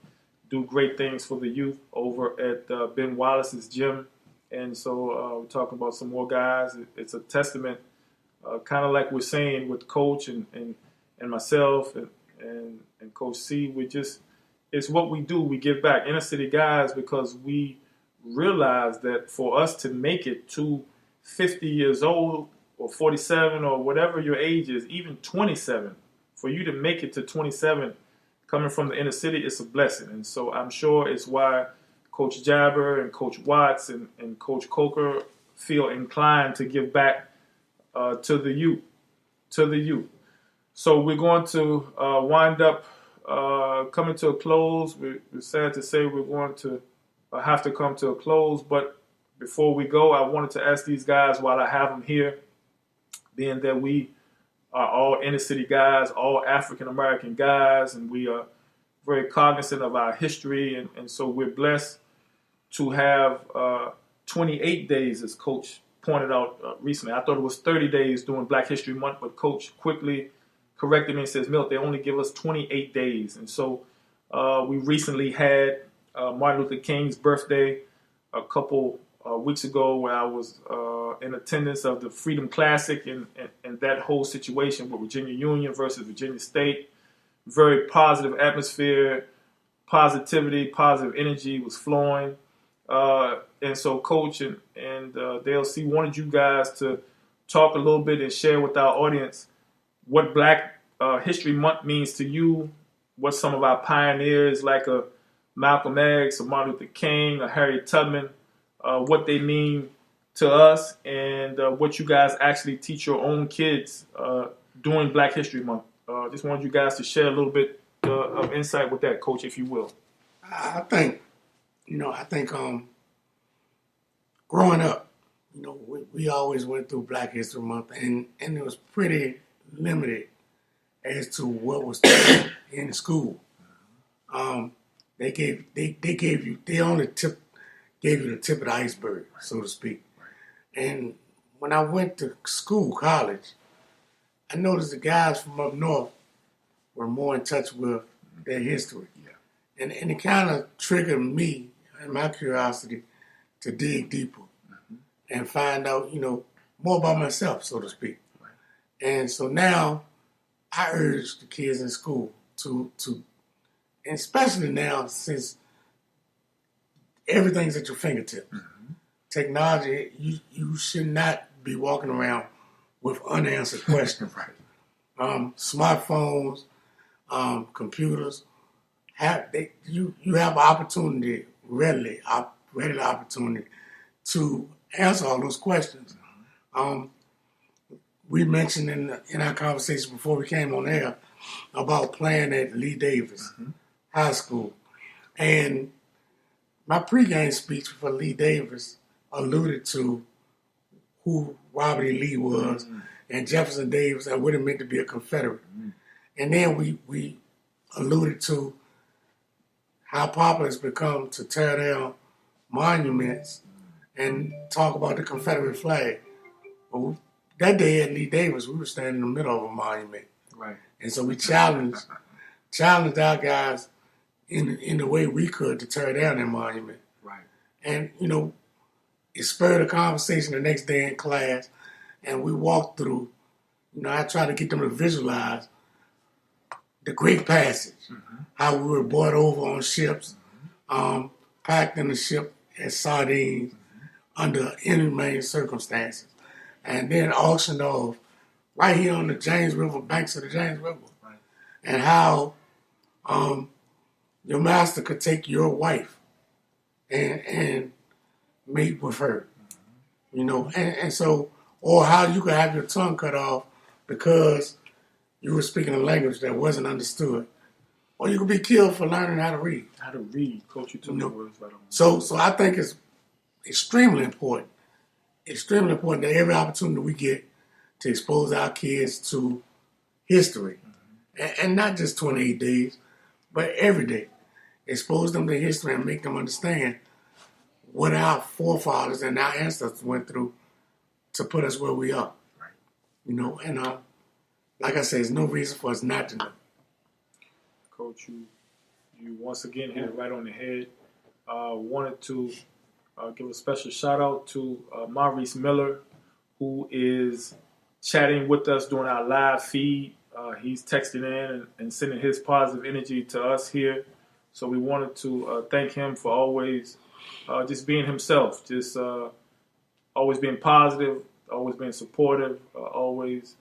do great things for the youth over at Ben Wallace's gym. And so we're talking about some more guys. It's a testament, kind of like we're saying with Coach and myself and Coach C. It's what we do. We give back. Inner city guys, because we realize that for us to make it to 50 years old or 47 or whatever your age is, even 27, for you to make it to 27 coming from the inner city, it's a blessing. And so I'm sure it's why Coach Jabber and Coach Watts and Coach Coker feel inclined to give back to the youth. So we're going to wind up coming to a close. We're sad to say we're going to have to come to a close. But before we go, I wanted to ask these guys while I have them here, being that we are all inner city guys, all African American guys, and we are very cognizant of our history. And so we're blessed to have 28 days, as Coach pointed out recently. I thought it was 30 days during Black History Month, but Coach quickly corrected me and says, Milt, they only give us 28 days. And so we recently had Martin Luther King's birthday a couple weeks ago, where I was in attendance of the Freedom Classic and that whole situation with Virginia Union versus Virginia State. Very positive atmosphere, positivity, positive energy was flowing. And so Coach and DALE SEAY wanted you guys to talk a little bit and share with our audience what Black History Month means to you, what some of our pioneers like a Malcolm X, a Martin Luther King, a Harriet Tubman, what they mean to us, and what you guys actually teach your own kids during Black History Month. Just wanted you guys to share a little bit of insight with that, Coach, if you will. I think growing up, we always went through Black History Month, and it was pretty limited as to what was taught in school. They only gave you the tip of the iceberg, so to speak. And when I went to college, I noticed the guys from up north were more in touch with their history. Yeah. And it kind of triggered me and my curiosity to dig deeper and find out, more about myself, so to speak. Right. And so now I urge the kids in school to and especially now, since everything's at your fingertips. Mm-hmm. Technology, you should not be walking around with unanswered questions. Right. Smartphones, computers, you have opportunity, readily opportunity to answer all those questions. Mm-hmm. We mentioned in our conversation before we came on air about playing at Lee Davis High School. And my pregame speech for Lee Davis alluded to who Robert E. Lee was and Jefferson Davis and what it meant to be a Confederate. And then we alluded to how popular it's become to tear down monuments and talk about the Confederate flag. But that day at Lee Davis, we were standing in the middle of a monument. Right. And so we challenged our guys in the way we could to tear down that monument. Right. And, it spurred a conversation the next day in class, and we walked through. I tried to get them to visualize the Great Passage, how we were brought over on ships, packed in the ship as sardines under inhumane circumstances, and then auctioned off right here on the James River, banks of the James River, and how your master could take your wife and mate with her, and so, or how you could have your tongue cut off because you were speaking a language that wasn't understood, or you could be killed for learning how to read. How to read, Coach, you took the words right on. So I think it's extremely important that every opportunity we get to expose our kids to history, and not just 28 days, but every day, expose them to history and make them understand what our forefathers and our ancestors went through to put us where we are. Right. And like I said, there's no reason for us not to know. Coach, you once again hit it right on the head. Wanted to give a special shout out to Maurice Miller, who is chatting with us during our live feed. He's texting in and sending his positive energy to us here. So we wanted to thank him for always just being himself, just always being positive, always being supportive, always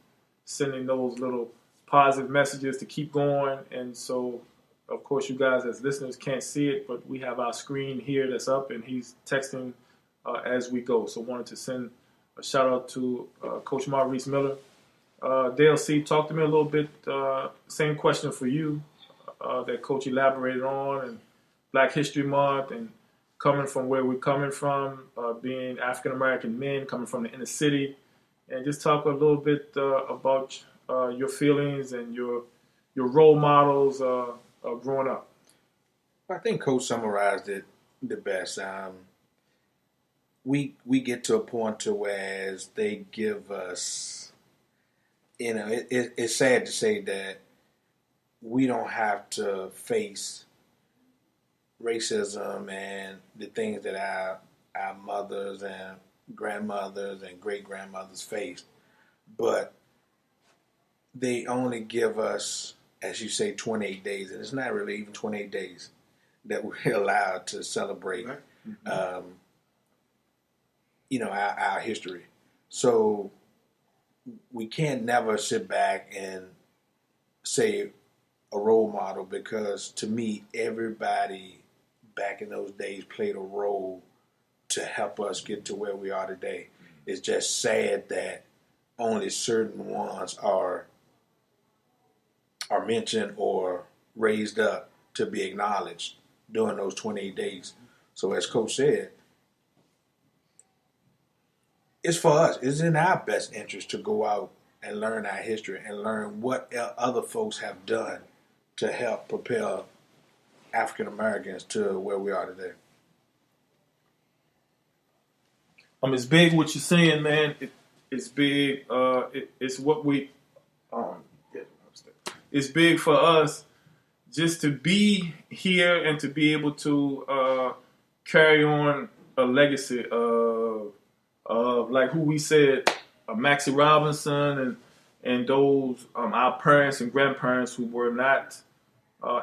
sending those little positive messages to keep going. And so, of course, you guys as listeners can't see it, but we have our screen here that's up, and he's texting as we go. So wanted to send a shout out to Coach Maurice Miller. DALE SEAY, talk to me a little bit, same question for you that Coach elaborated on, and Black History Month, and coming from where we're coming from, being African-American men, coming from the inner city, and just talk a little bit about your feelings and your role models growing up. I think Coach summarized it the best. We get to a point to where as they give us, it's sad to say that we don't have to face racism and the things that our mothers and grandmothers and great-grandmothers faced. But they only give us, as you say, 28 days. And it's not really even 28 days that we're allowed to celebrate, our history. So we can't never sit back and say a role model, because to me, everybody back in those days played a role to help us get to where we are today. It's just sad that only certain ones are mentioned or raised up to be acknowledged during those 28 days. So as Coach said, it's for us. It's in our best interest to go out and learn our history and learn what other folks have done to help propel African Americans to where we are today. It's big what you're saying, man. It's big. It's what we. It's big for us just to be here and to be able to carry on a legacy of like who we said, Maxie Robinson and those our parents and grandparents who were not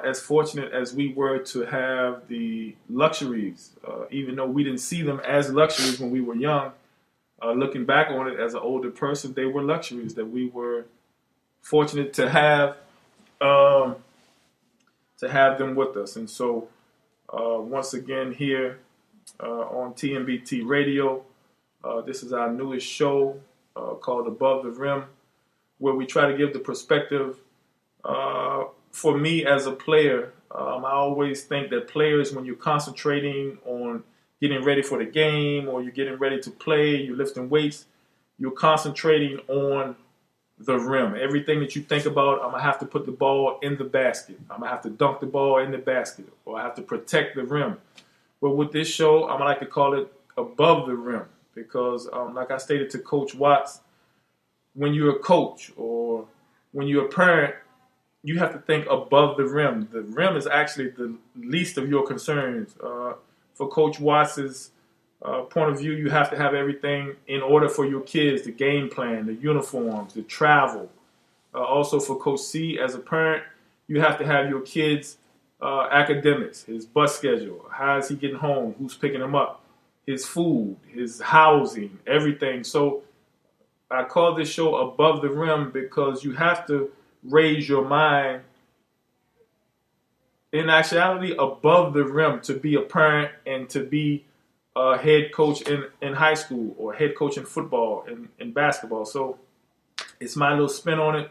as fortunate as we were to have the luxuries, even though we didn't see them as luxuries when we were young. Looking back on it as an older person, they were luxuries that we were fortunate to have them with us. And so once again here on TMBT Radio, this is our newest show called Above the Rim, where we try to give the perspective for me as a player I always think that players, when you're concentrating on getting ready for the game or you're getting ready to play, you're lifting weights, you're concentrating on the rim. Everything that you think about, I'm going to have to put the ball in the basket. I'm going to have to dunk the ball in the basket, or I have to protect the rim. But with this show, I'm going to like to call it above the rim because, like I stated to Coach Watts, when you're a coach or when you're a parent, you have to think above the rim. The rim is actually the least of your concerns. For Coach Watts' point of view, you have to have everything in order for your kids, the game plan, the uniforms, the travel. Also for Coach C, as a parent, you have to have your kids' academics, his bus schedule, how is he getting home, who's picking him up, his food, his housing, everything. So I call this show Above the Rim because you have to raise your mind in actuality above the rim to be a parent and to be a head coach in high school or head coach in football and in basketball. So it's my little spin on it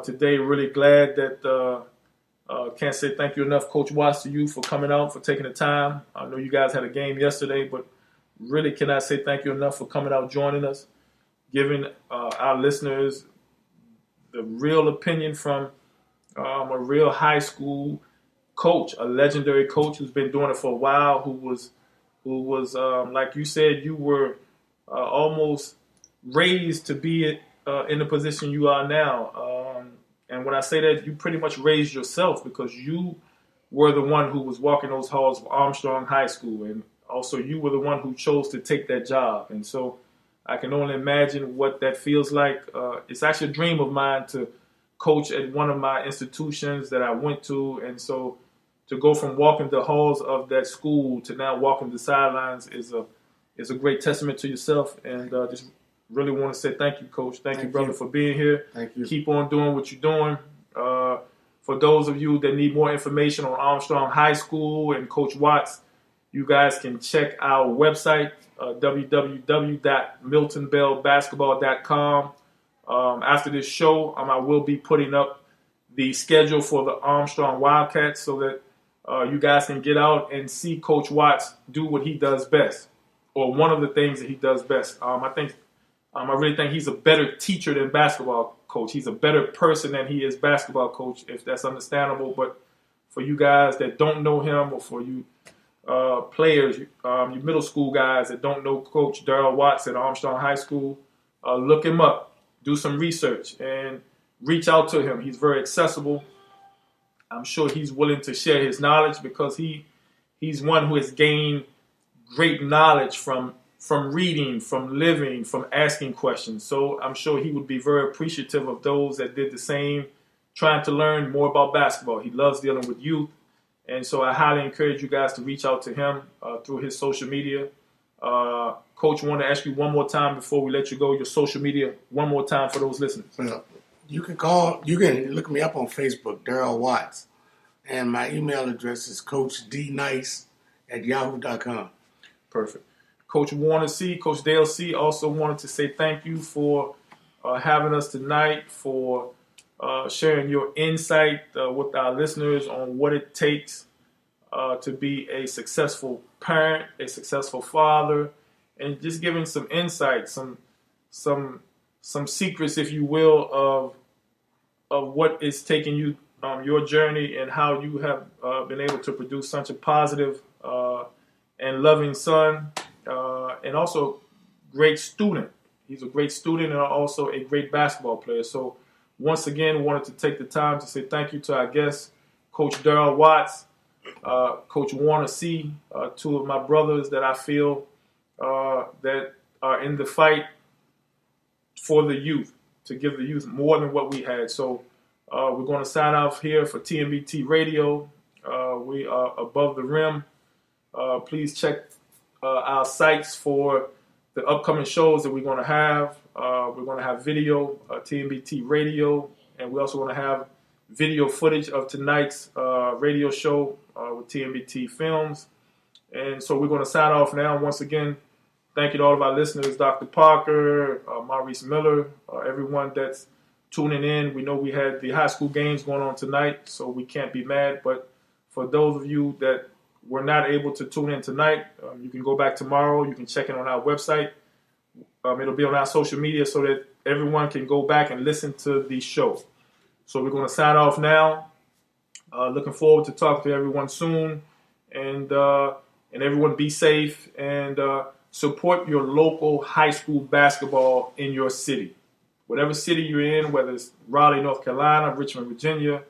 today. Really glad that can't say thank you enough, Coach Watts, to you for coming out, for taking the time. I know you guys had a game yesterday, but really cannot say thank you enough for coming out, joining us, giving our listeners the real opinion from a real high school coach, a legendary coach who's been doing it for a while, who was like you said, you were almost raised to be in the position you are now. And when I say that, you pretty much raised yourself because you were the one who was walking those halls of Armstrong High School. And also you were the one who chose to take that job. And so I can only imagine what that feels like. It's actually a dream of mine to coach at one of my institutions that I went to. And so to go from walking the halls of that school to now walking the sidelines is a great testament to yourself. And just really want to say thank you, Coach. Thank you, brother, for being here. Thank you. Keep on doing what you're doing. For those of you that need more information on Armstrong High School and Coach Watts, you guys can check our website, www.miltonbellbasketball.com. After this show, I will be putting up the schedule for the Armstrong Wildcats so that you guys can get out and see Coach Watts do what he does best, or one of the things that he does best. I really think he's a better teacher than basketball coach. He's a better person than he is basketball coach, if that's understandable. But for you guys that don't know him, or for you players, you middle school guys that don't know Coach DARRYL Watts at Armstrong High School, look him up, do some research, and reach out to him. He's very accessible. I'm sure he's willing to share his knowledge because he's one who has gained great knowledge from reading, from living, from asking questions. So I'm sure he would be very appreciative of those that did the same, trying to learn more about basketball. He loves dealing with youth. And so I highly encourage you guys to reach out to him through his social media. Coach, I want to ask you one more time before we let you go, your social media, one more time for those listeners. Well, you can look me up on Facebook, DARRYL Watts. And my email address is coachdnice@yahoo.com. Perfect. Coach Warner C., Coach Dale C. also wanted to say thank you for having us tonight, for sharing your insight with our listeners on what it takes to be a successful parent, a successful father, and just giving some insight, some secrets, if you will, of what is taking you your journey and how you have been able to produce such a positive and loving son. And also great student. He's a great student and also a great basketball player. So once again, wanted to take the time to say thank you to our guests, Coach DARRYL Watts, Coach Warner C., two of my brothers that I feel that are in the fight for the youth, to give the youth more than what we had. So we're going to sign off here for TMBT Radio. We are Above the Rim. Please check our sites for the upcoming shows that we're going to have. We're going to have video, TMBT Radio, and we're also going to have video footage of tonight's radio show with TMBT Films. And so we're going to sign off now. Once again, thank you to all of our listeners, Dr. Parker, Maurice Miller, everyone that's tuning in. We know we had the high school games going on tonight, so we can't be mad, but For those of you that were not able to tune in tonight, you can go back tomorrow. You can check it on our website. It'll be on our social media so that everyone can go back and listen to the show. So we're going to sign off now. Looking forward to talking to everyone soon. And everyone be safe and support your local high school basketball in your city. Whatever city you're in, whether it's Raleigh, North Carolina, Richmond, Virginia,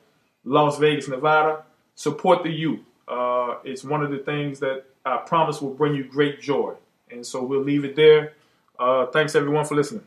Las Vegas, Nevada, support the youth. It's one of the things that I promise will bring you great joy. And so we'll leave it there. Thanks, everyone, for listening.